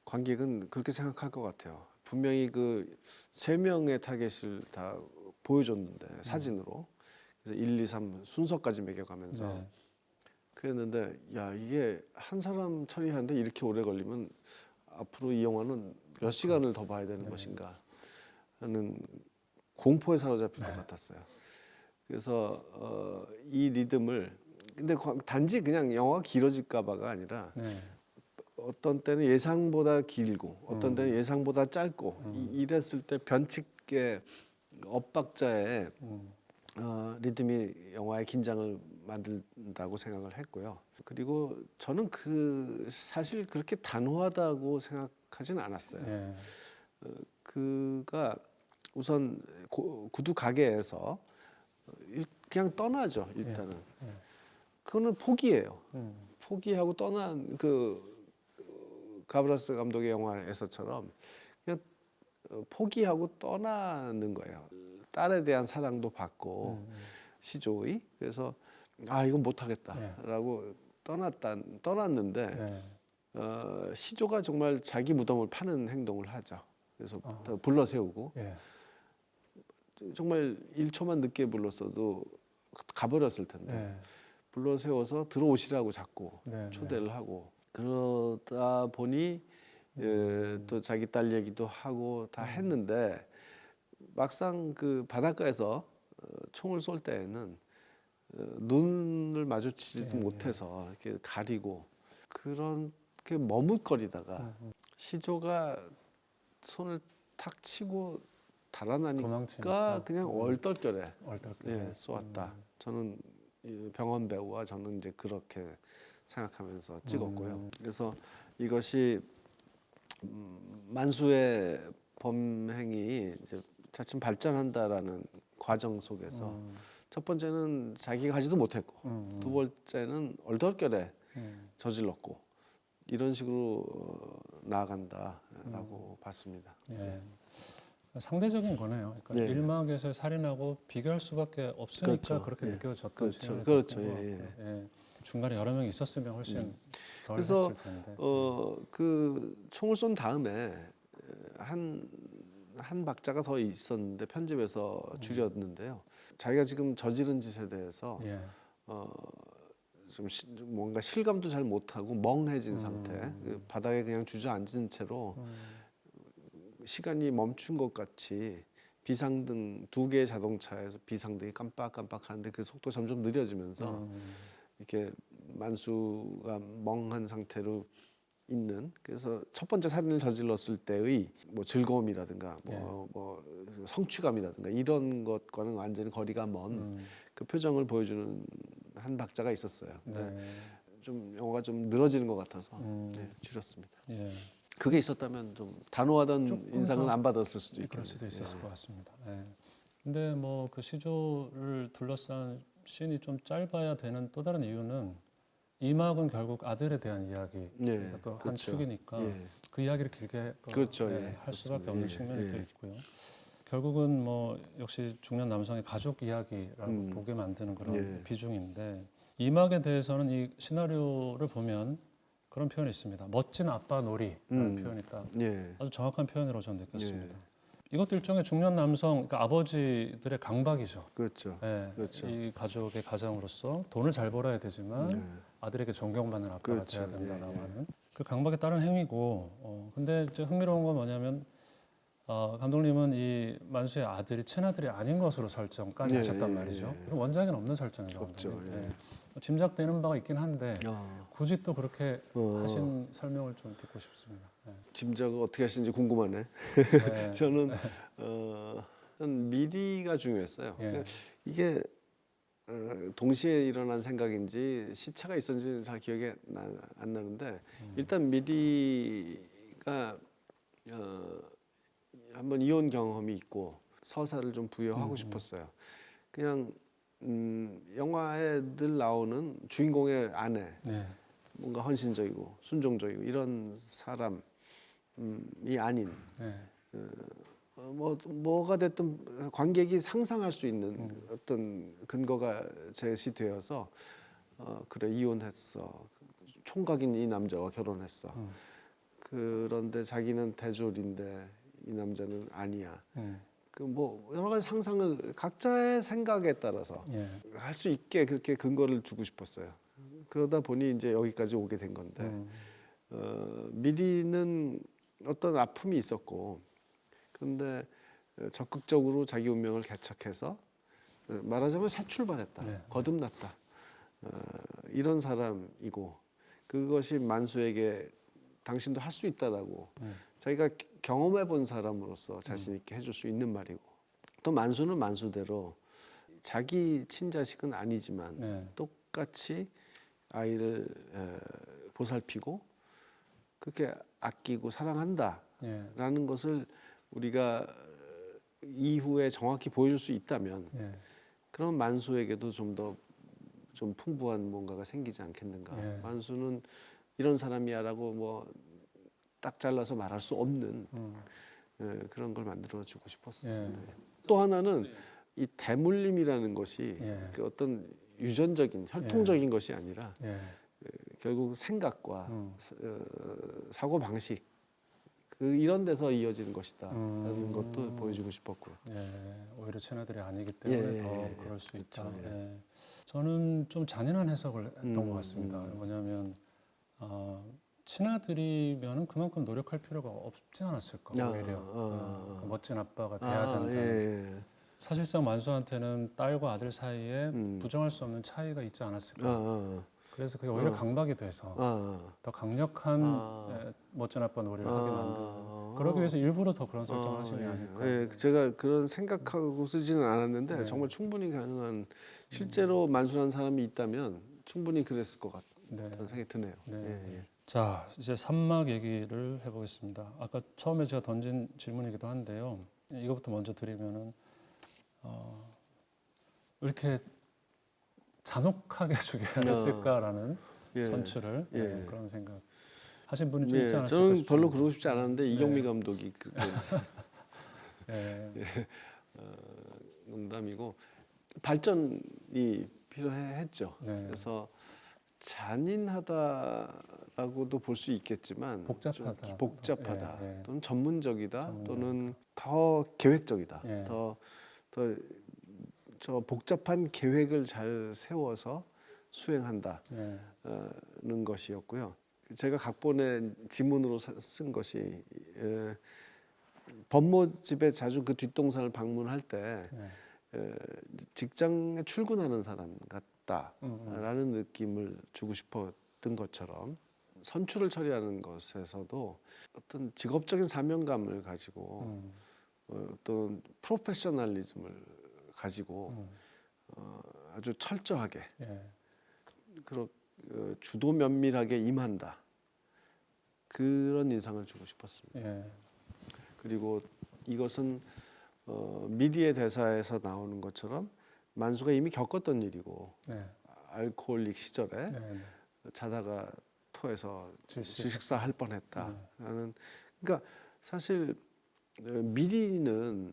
관객은 그렇게 생각할 것 같아요. 분명히 그 3명의 타겟을 다 보여줬는데 사진으로 그래서 1, 2, 3 순서까지 매겨가면서 네. 그랬는데 야 이게 한 사람 처리하는데 이렇게 오래 걸리면 앞으로 이 영화는 몇 시간을 더 봐야 되는 것인가 하는 공포에 사로잡힐 것 같았어요. 그래서 이 리듬을 근데 단지 그냥 영화가 길어질까봐가 아니라 네. 어떤 때는 예상보다 길고 어떤 때는 예상보다 짧고 이랬을 때 변칙의 엇박자의 리듬이 영화의 긴장을 만든다고 생각을 했고요. 그리고 저는 사실 그렇게 단호하다고 생각하지는 않았어요. 네. 그가 우선 구두 가게에서 그냥 떠나죠. 일단은 그거는 포기예요. 포기하고 떠난 가브라스 감독의 영화에서처럼 그냥 포기하고 떠나는 거예요. 딸에 대한 사랑도 받고 시조의 그래서 이건 못하겠다라고 떠났는데 네. 시조가 정말 자기 무덤을 파는 행동을 하죠. 그래서 불러 세우고 예. 정말 1초만 늦게 불렀어도 가버렸을 텐데 네. 불러 세워서 들어오시라고 자꾸 네. 초대를 하고 그러다 보니 또 자기 딸 얘기도 하고 다 했는데 막상 그 바닷가에서 총을 쏠 때에는 눈을 마주치지도 못해서 이렇게 가리고 그렇게 머뭇거리다가 시조가 손을 탁 치고 달아나니까 도망치니까. 그냥 얼떨결에 얼떨결에. 쏘았다. 저는 이 병원 배우와 저는 이제 그렇게 생각하면서 찍었고요. 그래서 이것이 만수의 범행이 이제 차츰 발전한다라는 과정 속에서 첫 번째는 자기가 하지도 못했고 두 번째는 얼떨결에 저질렀고 이런 식으로 나아간다라고 봤습니다. 예. 상대적인 거네요. 그러니까 네. 일막에서 살인하고 비교할 수밖에 없으니까 그렇죠. 그렇게 예. 느껴졌던 그렇죠. 시간이 그렇죠. 컸던 것 예, 같고요. 예. 중간에 여러 명이 있었으면 훨씬 덜 그래서 했을 텐데. 그 총을 쏜 다음에 한 박자가 더 있었는데 편집에서 줄였는데요. 자기가 지금 저지른 짓에 대해서 예. 좀 뭔가 실감도 잘 못하고 멍해진 상태, 그 바닥에 그냥 주저앉은 채로 시간이 멈춘 것 같이 비상등 2개의 자동차에서 비상등이 깜빡깜빡하는데 그 속도 점점 느려지면서 이렇게 만수가 멍한 상태로 있는 그래서 첫 번째 살인을 저질렀을 때의 뭐 즐거움이라든가 뭐 성취감이라든가 이런 것과는 완전히 거리가 먼 그 표정을 보여주는 한 박자가 있었어요. 근데 좀 영화가 좀 늘어지는 것 같아서 줄였습니다. 예. 그게 있었다면 좀 단호하던 조금 인상은 더 안 받았을 수도 그럴 있겠네요. 수도 있었을 것 같습니다. 예. 근데 뭐 그 시조를 둘러싼 씬이 좀 짧아야 되는 또 다른 이유는 이막은 결국 아들에 대한 이야기 또 한 그렇죠. 축이니까 예. 그 이야기를 길게 또 그렇죠. 할 수밖에 그렇습니다. 없는 예. 측면이 또 있고요. 결국은 뭐 역시 중년 남성의 가족 이야기라고 보게 만드는 그런 비중인데 이막에 대해서는 이 시나리오를 보면 그런 표현이 있습니다. 멋진 아빠 놀이라는 표현이 딱 아주 정확한 표현으로 저는 느꼈습니다. 이것도 일종의 중년 남성, 그러니까 아버지들의 강박이죠. 그렇죠. 예, 그렇죠. 이 가족의 가장으로서 돈을 잘 벌어야 되지만 아들에게 존경받는 아빠가 그렇죠. 돼야 된다라고 하는 그 강박에 따른 행위고. 근데 이제 흥미로운 건 뭐냐면 감독님은 이 만수의 아들이 친아들이 아닌 것으로 설정까지 하셨단 말이죠. 그럼 원작에는 없는 설정이죠. 없죠. 짐작되는 바가 있긴 한데 굳이 또 그렇게 하신 설명을 좀 듣고 싶습니다. 짐작을 어떻게 하시는지 궁금하네. 네. 저는 미리가 중요했어요. 예. 이게 동시에 일어난 생각인지 시차가 있었는지 잘 기억이 안 나는데 일단 미리가 한번 이혼 경험이 있고 서사를 좀 부여하고 싶었어요. 그냥 영화에 늘 나오는 주인공의 아내, 네. 뭔가 헌신적이고 순종적이고 이런 사람이 아닌 네. 뭐가 됐든 관객이 상상할 수 있는 어떤 근거가 제시되어서 그래 이혼했어, 총각인 이 남자와 결혼했어. 그런데 자기는 대졸인데 이 남자는 아니야. 그 뭐 여러 가지 상상을 각자의 생각에 따라서 예. 할 수 있게 그렇게 근거를 주고 싶었어요. 그러다 보니 이제 여기까지 오게 된 건데 미리는 어떤 아픔이 있었고 그런데 적극적으로 자기 운명을 개척해서 말하자면 새 출발했다, 네. 거듭났다, 이런 사람이고 그것이 만수에게 당신도 할 수 있다라고 자기가 경험해 본 사람으로서 자신 있게 해줄 수 있는 말이고 또 만수는 만수대로 자기 친자식은 아니지만 네. 똑같이 아이를 보살피고 그렇게 아끼고 사랑한다라는 예. 것을 우리가 이후에 정확히 보여줄 수 있다면 예. 그럼 만수에게도 좀 더 좀 풍부한 뭔가가 생기지 않겠는가. 예. 만수는 이런 사람이야라고 뭐 딱 잘라서 말할 수 없는 그런 걸 만들어 주고 싶었어요. 예. 또 하나는 이 대물림이라는 것이 예. 그 어떤 유전적인 혈통적인 것이 아니라 예. 결국 생각과 사고 방식 이런 데서 이어지는 것이다라는 것도 보여주고 싶었고요. 예. 오히려 친아들이 아니기 때문에 예. 더 그럴 수 있다. 그렇죠. 예. 저는 좀 잔인한 해석을 했던 것 같습니다. 뭐냐면 친아들이면은 그만큼 노력할 필요가 없지 않았을까 오히려 그 멋진 아빠가 돼야 된다. 예. 사실상 만수한테는 딸과 아들 사이에 부정할 수 없는 차이가 있지 않았을까. 그래서 그게 오히려 강박이 돼서 더 강력한 멋진 아빠 놀이를 하게 만드는. 그러기 위해서 일부러 더 그런 설정을 하신 게 아닐까. 예, 제가 그런 생각하고 쓰지는 않았는데 네. 정말 충분히 가능한 실제로 만수라는 사람이 있다면 충분히 그랬을 것 같다는 네. 생각이 드네요. 네. 예. 자, 이제 산막 얘기를 해보겠습니다. 아까 처음에 제가 던진 질문이기도 한데요. 이거부터 먼저 드리면은 왜 이렇게 잔혹하게 죽여야 했을까라는 예. 선출을 예. 네, 그런 생각 하신 분이 좀 예, 있지 않았을까 저는 싶습니다. 별로 그러고 싶지 않았는데 이경미 감독이 그렇게 예. 농담이고 발전이 필요했죠. 네. 그래서 잔인하다라고도 볼 수 있겠지만 복잡하다. 좀 복잡하다 예, 예. 또는 전문적이다 전문적이다. 또는 더 계획적이다. 예. 더 저 복잡한 계획을 잘 세워서 수행한다는 예. 것이었고요. 제가 각본에 지문으로 쓴 것이 법모집에 자주 그 뒷동산을 방문할 때 직장에 출근하는 사람 같다라는 느낌을 주고 싶었던 것처럼 선출을 처리하는 것에서도 어떤 직업적인 사명감을 가지고 어떤 프로페셔널리즘을 가지고 아주 철저하게 예. 주도 면밀하게 임한다. 그런 인상을 주고 싶었습니다. 예. 그리고 이것은 미디의 대사에서 나오는 것처럼 만수가 이미 겪었던 일이고 네. 알코올릭 시절에 네. 자다가 토해서 질식. 질식사 할 뻔했다라는. 그러니까 사실 미리는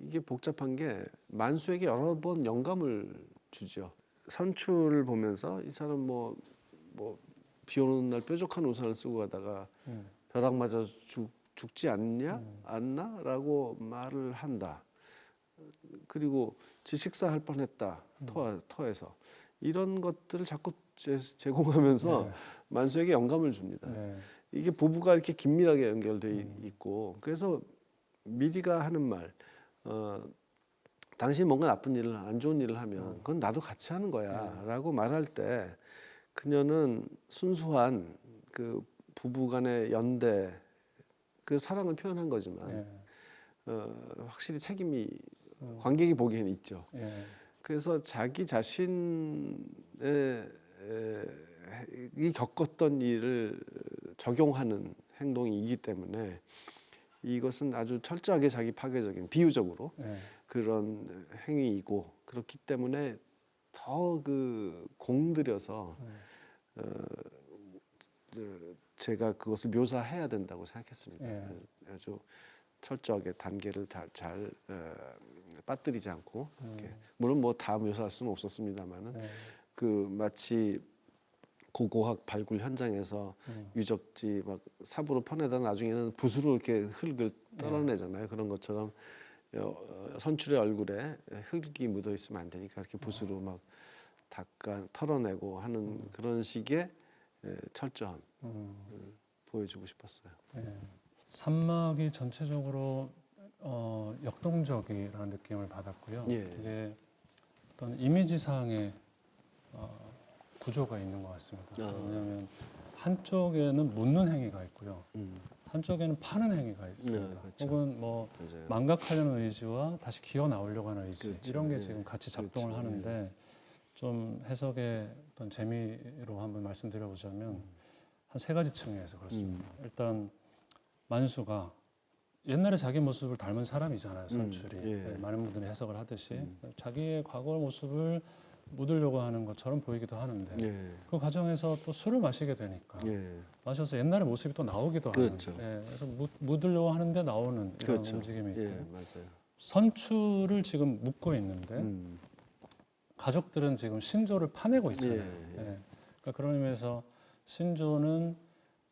이게 복잡한 게 만수에게 여러 번 영감을 주죠. 선출을 보면서 이 사람 뭐 비 오는 날 뾰족한 우산을 쓰고 가다가 벼락 맞아 죽지 않냐 않나라고 말을 한다. 그리고 질식사 할 뻔했다. 토해서 이런 것들을 자꾸 제공하면서 만수에게 영감을 줍니다. 네. 이게 부부가 이렇게 긴밀하게 연결돼 있고 그래서 미리가 하는 말 당신이 뭔가 나쁜 일을 안 좋은 일을 하면 그건 나도 같이 하는 거야라고 말할 때 그녀는 순수한 그 부부간의 연대 그 사랑을 표현한 거지만 확실히 책임이 관객이 보기에는 있죠. 그래서 자기 자신의 이 겪었던 일을 적용하는 행동이기 때문에 이것은 아주 철저하게 자기 파괴적인 비유적으로 예. 그런 행위이고 그렇기 때문에 더 그 공들여서 제가 그것을 묘사해야 된다고 생각했습니다. 예. 아주 철저하게 단계를 잘 빠뜨리지 않고 이렇게. 물론 뭐 다 묘사할 수는 없었습니다만은 예. 그 마치 고고학 발굴 현장에서 유적지 막 삽으로 퍼내다 나중에는 붓으로 이렇게 흙을 떨어내잖아요. 그런 것처럼 선출의 얼굴에 흙이 묻어 있으면 안 되니까 이렇게 붓으로 막 닦아 털어내고 하는 그런 식의 철저함 보여주고 싶었어요. 예. 산막이 전체적으로 역동적이라는 느낌을 받았고요. 예. 이게 어떤 이미지상의 구조가 있는 것 같습니다. 왜냐하면 한쪽에는 묻는 행위가 있고요. 한쪽에는 파는 행위가 있습니다. 그렇죠. 혹은 뭐 맞아요. 망각하려는 의지와 다시 기어 나오려고 하는 의지 그렇죠. 이런 게 예. 지금 같이 작동을 그렇죠. 하는데 좀 해석의 어떤 재미로 한번 말씀드려보자면 한 세 가지 층에서 그렇습니다. 일단 만수가 옛날에 자기 모습을 닮은 사람이잖아요. 선출이. 예. 네, 많은 분들이 해석을 하듯이 자기의 과거 모습을 묻으려고 하는 것처럼 보이기도 하는데 예. 그 과정에서 또 술을 마시게 되니까 예. 마셔서 옛날의 모습이 또 나오기도 그렇죠. 하는. 예, 그래서 묻으려고 하는데 나오는 이런 그렇죠. 움직임이 있고 예, 맞아요. 선출을 지금 묻고 있는데 가족들은 지금 신조를 파내고 있잖아요. 예. 예. 그러니까 그런 의미에서 신조는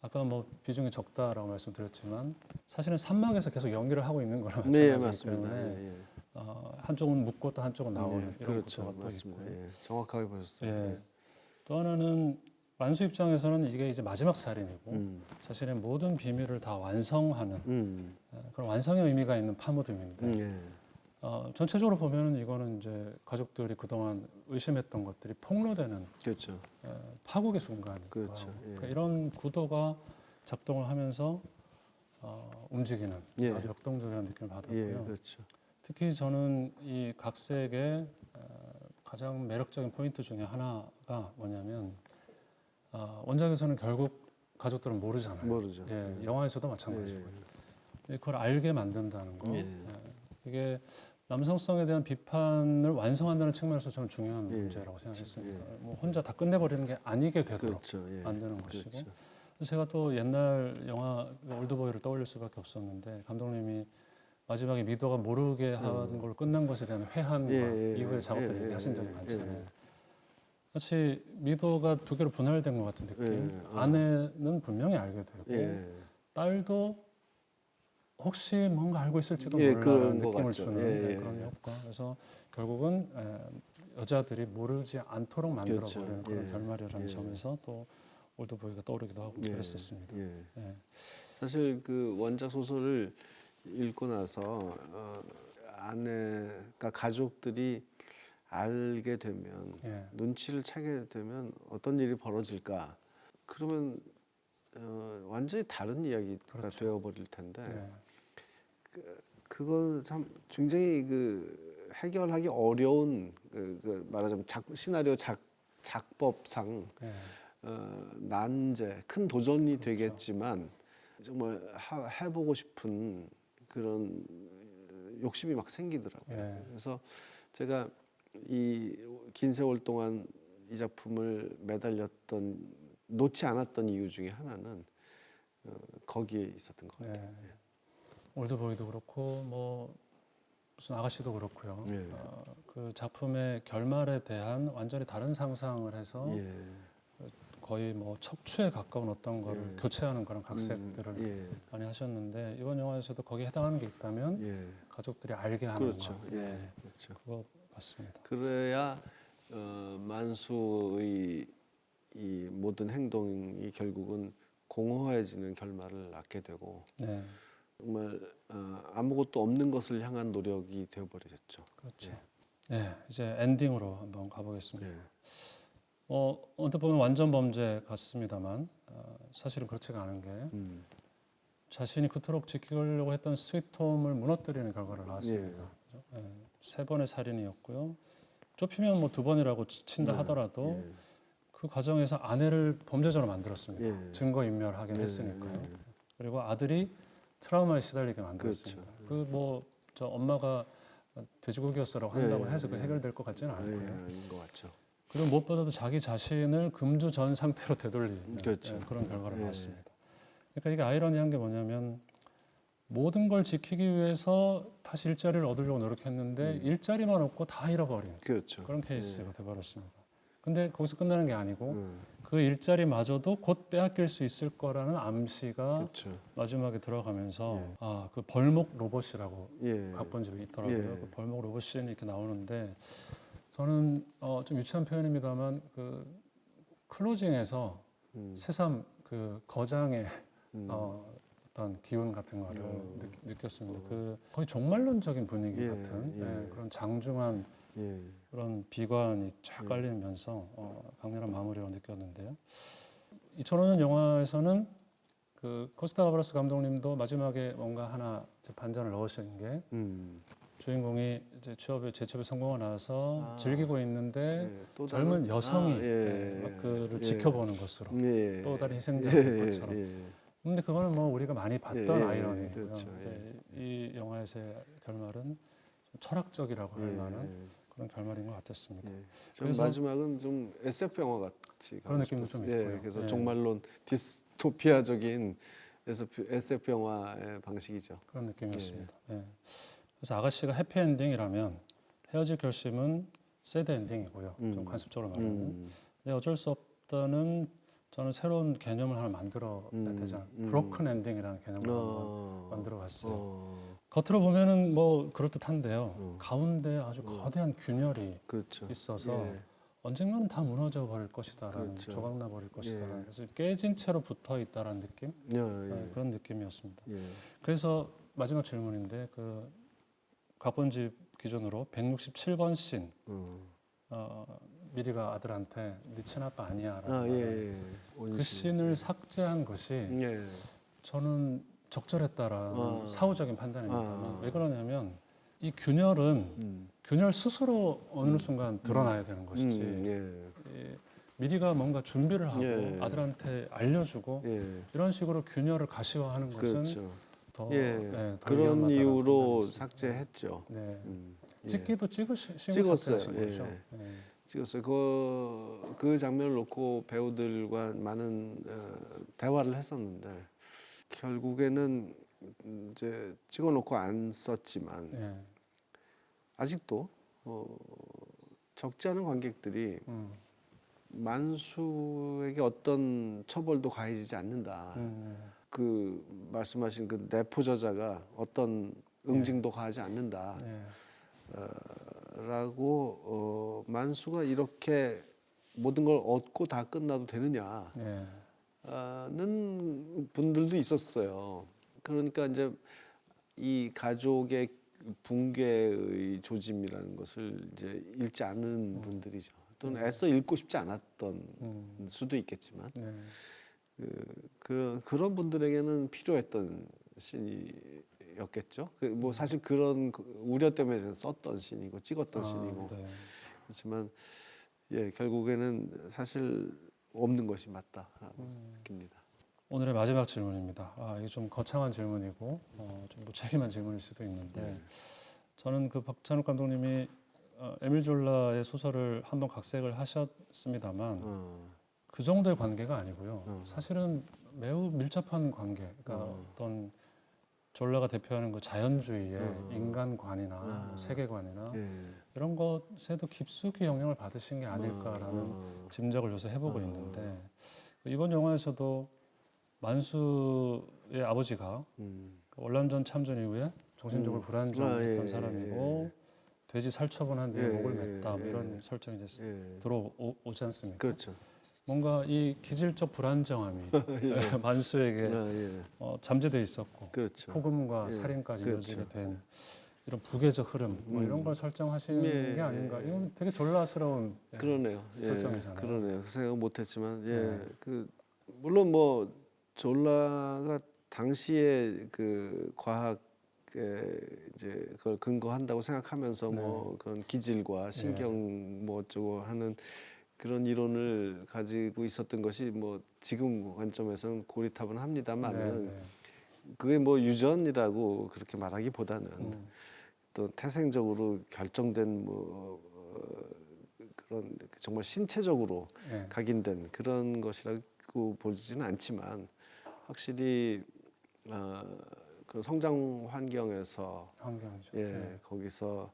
아까 뭐 비중이 적다라고 말씀드렸지만 사실은 산막에서 계속 연기를 하고 있는 거랑 네, 마찬가지이기 맞습니다. 때문에 예, 예. 한쪽은 묻고 또 한쪽은 나오는 예, 이런 그렇죠. 구조가 또 맞습니다. 있고요. 예, 정확하게 보셨어요. 예. 또 하나는 만수 입장에서는 이게 이제 마지막 살인이고 자신의 모든 비밀을 다 완성하는 그런 완성의 의미가 있는 파묻음인데 예. 전체적으로 보면은 이거는 이제 가족들이 그동안 의심했던 것들이 폭로되는 그렇죠. 파국의 순간이고요. 그렇죠. 예. 그러니까 이런 구도가 작동을 하면서 움직이는 예. 아주 역동적이라는 느낌을 받았고요. 예, 그렇죠. 특히 저는 이 각색의 가장 매력적인 포인트 중에 하나가 뭐냐면 원작에서는 결국 가족들은 모르잖아요. 모르죠. 예, 영화에서도 마찬가지고요. 그걸 알게 만든다는 거. 예. 이게 남성성에 대한 비판을 완성한다는 측면에서 저는 중요한 예. 문제라고 생각했습니다. 뭐 혼자 다 끝내버리는 게 아니게 되도록 그렇죠. 예. 만드는 것이고. 그렇죠. 그래서 제가 또 옛날 영화 올드보이를 떠올릴 수밖에 없었는데 감독님이 마지막에 미도가 모르게 한 걸로 끝난 것에 대한 회한과 이후의 작업들 얘기하신 적이 많잖아요. 마치 미도가 두 개로 분할된 것 같은 느낌. 아내는 분명히 알게 되고 딸도 혹시 뭔가 알고 있을지도 모르는 느낌을 주는 그런 효과. 그래서 결국은 여자들이 모르지 않도록 만들어버리는 그렇죠. 그런 결말이라는 점에서 또 올드보이가 떠오르기도 하고 그랬었습니다. 사실 그 원작 소설을 읽고 나서 아내가 가족들이 알게 되면 눈치를 채게 되면 어떤 일이 벌어질까? 그러면 완전히 다른 이야기가 그렇죠. 되어버릴 텐데 그건 참 굉장히 그 해결하기 어려운 그 말하자면 시나리오 작법상 난제 큰 도전이 그렇죠. 되겠지만 정말 해보고 싶은 그런 욕심이 막 생기더라고요. 그래서 제가 이 긴 세월 동안 이 작품을 놓지 않았던 이유 중에 하나는 거기에 있었던 것 같아요. 올드보이도 그렇고 뭐 무슨 아가씨도 그렇고요. 그 작품의 결말에 대한 완전히 다른 상상을 해서 거의 뭐 척추에 가까운 어떤 거를 교체하는 그런 각색들을 많이 하셨는데 이번 영화에서도 거기에 해당하는 게 있다면 가족들이 알게 하는 그렇죠. 거. 그렇죠. 그거 같습니다. 그래야 만수의 이 모든 행동이 결국은 공허해지는 결말을 낳게 되고 정말 아무것도 없는 것을 향한 노력이 되어버리겠죠. 그렇죠. 이제 엔딩으로 한번 가보겠습니다. 언뜻 보면 완전 범죄 같습니다만 사실은 그렇지가 않은 게 자신이 그토록 지키려고 했던 스위트홈을 무너뜨리는 결과를 낳았습니다. 3번의 살인이었고요. 좁히면 뭐 2번이라고 친다 하더라도 그 과정에서 아내를 범죄자로 만들었습니다. 증거 인멸하긴 했으니까요. 그리고 아들이 트라우마에 시달리게 만들었습니다. 그 뭐 저 엄마가 돼지고기였어라고 한다고 해서 그 해결될 것 같지는 않고요. 아닌 것 같죠. 그리고 무엇보다도 자기 자신을 금주전 상태로 되돌리는 그렇죠. 그런 결과를 봤습니다. 그러니까 이게 아이러니한 게 뭐냐면 모든 걸 지키기 위해서 다시 일자리를 얻으려고 노력했는데 일자리만 없고 다 잃어버린 그렇죠. 그런 케이스가 돼버렸습니다. 근데 거기서 끝나는 게 아니고 그 일자리마저도 곧 빼앗길 수 있을 거라는 암시가 그렇죠. 마지막에 들어가면서 아, 그 벌목 로봇이라고 예. 각본집에 있더라고요. 예. 그 벌목 로봇이 이렇게 나오는데 저는 좀 유치한 표현입니다만 그 클로징에서 새삼 그 거장의 어떤 기운 같은 거를 느꼈습니다. 그 거의 종말론적인 분위기 같은 그런 장중한 그런 비관이 쫙 깔리면서 강렬한 마무리로 느꼈는데요. 2005년 영화에서는 그 코스타 가브라스 감독님도 마지막에 뭔가 하나 반전을 넣으신 게 주인공이 이제 재취업에 성공하고 나서 즐기고 있는데 또 젊은 여성이 막 그를 지켜보는 것으로 또 다른 희생자인 것처럼. 근데 그거는 뭐 우리가 많이 봤던 아이러니고요. 그렇죠. 이 영화에서의 결말은 좀 철학적이라고 할 만한 그런 결말인 것 같았습니다. 저는 마지막은 좀 SF 영화 같이 그런 느낌도 좀 있고요. 그래서 종말론 디스토피아적인 SF 영화의 방식이죠. 그런 느낌이었습니다. 그래서 아가씨가 해피엔딩이라면 헤어질 결심은 새드 엔딩이고요. 좀 관습적으로 말하면. 근데 어쩔 수 없다는 저는 새로운 개념을 하나 만들어야 되잖아요. 브로큰 엔딩이라는 개념을 한번 만들어봤어요. 겉으로 보면은 뭐 그럴듯한데요. 가운데 아주 거대한 균열이 그렇죠. 있어서 언젠가는 다 무너져 버릴 것이다라는 그렇죠. 조각나 버릴 것이다라는 그래서 깨진 채로 붙어 있다라는 느낌 그런 느낌이었습니다. 그래서 마지막 질문인데 그 각본집 기준으로 167번 씬 미리가 아들한테 네 친아빠 아니야라는 그 씬을 삭제한 것이 저는 적절했다라는 사후적인 판단입니다. 왜 그러냐면 이 균열은 균열 스스로 어느 순간 드러나야 되는 것이지 미리가 뭔가 준비를 하고 아들한테 알려주고 이런 식으로 균열을 가시화하는 것은 더, 더 그런 위험하다라는 이유로 판단이 있습니다. 삭제했죠. 찍기도 찍었어요. 삭제하신 거죠. 찍었어요. 그 장면을 놓고 배우들과 많은 대화를 했었는데 결국에는 이제 찍어놓고 안 썼지만 아직도 적지 않은 관객들이 만수에게 어떤 처벌도 가해지지 않는다. 그 말씀하신 그 내포 저자가 어떤 응징도 가하지 않는다. 라고 만수가 이렇게 모든 걸 얻고 다 끝나도 되느냐는 분들도 있었어요. 그러니까 이제 이 가족의 붕괴의 조짐이라는 것을 이제 읽지 않은 분들이죠. 또는 애써 읽고 싶지 않았던 수도 있겠지만 그런 분들에게는 필요했던 씬이었겠죠. 뭐 사실 그런 우려 때문에 썼던 씬이고 찍었던 씬이고 그렇지만 결국에는 사실 없는 것이 맞다라고 느낍니다. 오늘의 마지막 질문입니다. 이게 좀 거창한 질문이고 좀 무책임한 질문일 수도 있는데 저는 그 박찬욱 감독님이 에밀 졸라의 소설을 한번 각색을 하셨습니다만 그 정도의 관계가 아니고요. 사실은 매우 밀접한 관계. 그러니까 어떤 졸라가 대표하는 그 자연주의의 인간관이나 세계관이나 이런 것에도 깊숙이 영향을 받으신 게 아닐까라는 짐작을 요새 해보고 있는데 이번 영화에서도 만수의 아버지가 월남전 참전 이후에 정신적으로 불안정했던 사람이고 돼지 살처분한 뒤에 목을 맸다 뭐 이런 설정이 들어오지 않습니까? 그렇죠. 뭔가 이 기질적 불안정함이 만수에게 잠재돼 있었고 그렇죠. 폭음과 살인까지 이어지게 된 이런 부계적 흐름 뭐 이런 걸 설정하시는 게 아닌가. 이건 되게 졸라스러운 그러네요. 설정이잖아요. 그러네요. 생각 못했지만 그 물론 뭐 졸라가 당시에 그 과학 이제 그걸 근거한다고 생각하면서 뭐 그런 기질과 신경 뭐 어쩌고 하는 그런 이론을 가지고 있었던 것이 뭐 지금 관점에서는 고리타분합니다만은 그게 뭐 유전이라고 그렇게 말하기보다는 또 태생적으로 결정된 뭐 그런 정말 신체적으로 예. 각인된 그런 것이라고 보지는 않지만 확실히 그 성장 환경에서 환경이죠. 예, 거기서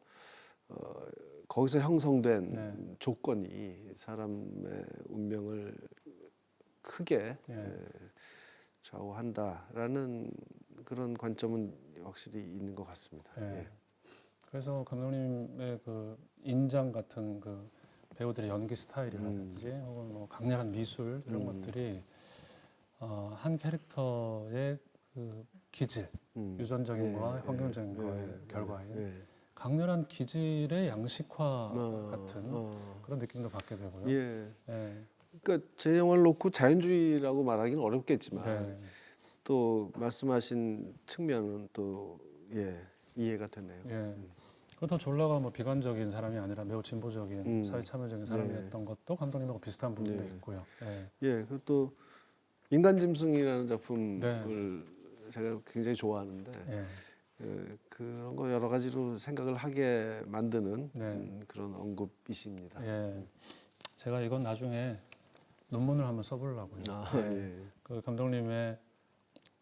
거기서 형성된 네. 조건이 사람의 운명을 크게 예. 좌우한다라는 그런 관점은 확실히 있는 것 같습니다. 예. 예. 그래서 감독님의 그 인장 같은 그 배우들의 연기 스타일이라든지 혹은 뭐 강렬한 미술 이런 것들이 한 캐릭터의 그 기질, 유전적인 거와 환경적인 거의 결과인 예. 강렬한 기질의 양식화 같은 그런 느낌도 받게 되고요. 예. 예. 그러니까 제 영화를 놓고 자연주의라고 말하기는 어렵겠지만 네. 또 말씀하신 측면은 또 예, 이해가 되네요. 예. 그렇다고 졸라가 뭐 비관적인 사람이 아니라 매우 진보적인 사회 참여적인 사람이었던 것도 감독님하고 비슷한 부분도 있고요. 예. 예, 그리고 또 인간 짐승이라는 작품을 네. 제가 굉장히 좋아하는데 예. 그런 거 여러 가지로 생각을 하게 만드는 네. 그런 언급이십니다. 예. 제가 이건 나중에 논문을 한번 써보려고요. 예. 그 감독님의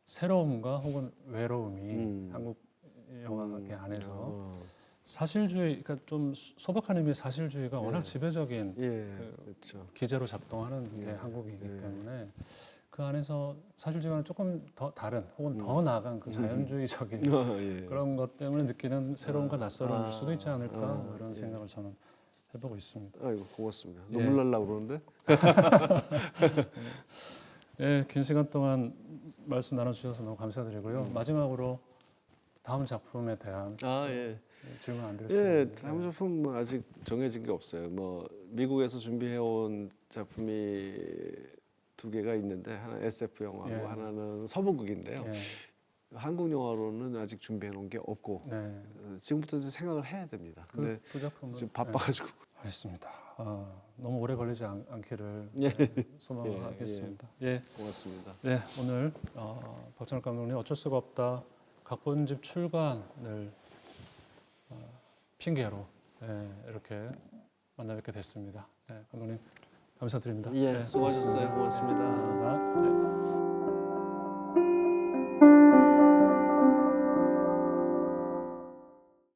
새로움과 혹은 외로움이 한국 영화계 안에서 사실주의, 그러니까 좀 소박한 의미의 사실주의가 워낙 지배적인 그렇죠. 기제로 작동하는 게 한국이기 때문에 그 안에서 사실주의와는 조금 더 다른 혹은 더 나아간 그 자연주의적인 그런 것 때문에 느끼는 새로움과 낯설음일 수도 있지 않을까 뭐 이런 생각을 저는 해보고 있습니다. 아이고 고맙습니다. 눈물 날라 그러는데. 예, 긴 시간 동안 말씀 나눠주셔서 너무 감사드리고요. 마지막으로 다음 작품에 대한 질문 안 드릴 수 예, 있는데 다음 작품 뭐 아직 정해진 게 없어요. 뭐 미국에서 준비해온 작품이 2개가 있는데 하나 SF 영화고 하나는 서부극인데요. 한국 영화로는 아직 준비해놓은 게 없고 지금부터 이제 생각을 해야 됩니다. 근데 그 작품은 지금 바빠가지고. 알겠습니다. 너무 오래 걸리지 않기를 소망하겠습니다. 예, 고맙습니다. 네, 오늘 박찬욱 감독님 어쩔 수가 없다 각본집 출간을 핑계로 이렇게 만나 뵙게 됐습니다. 감독님 감사드립니다. 예, 수고하셨어요. 고맙습니다. 감사합니다. 네.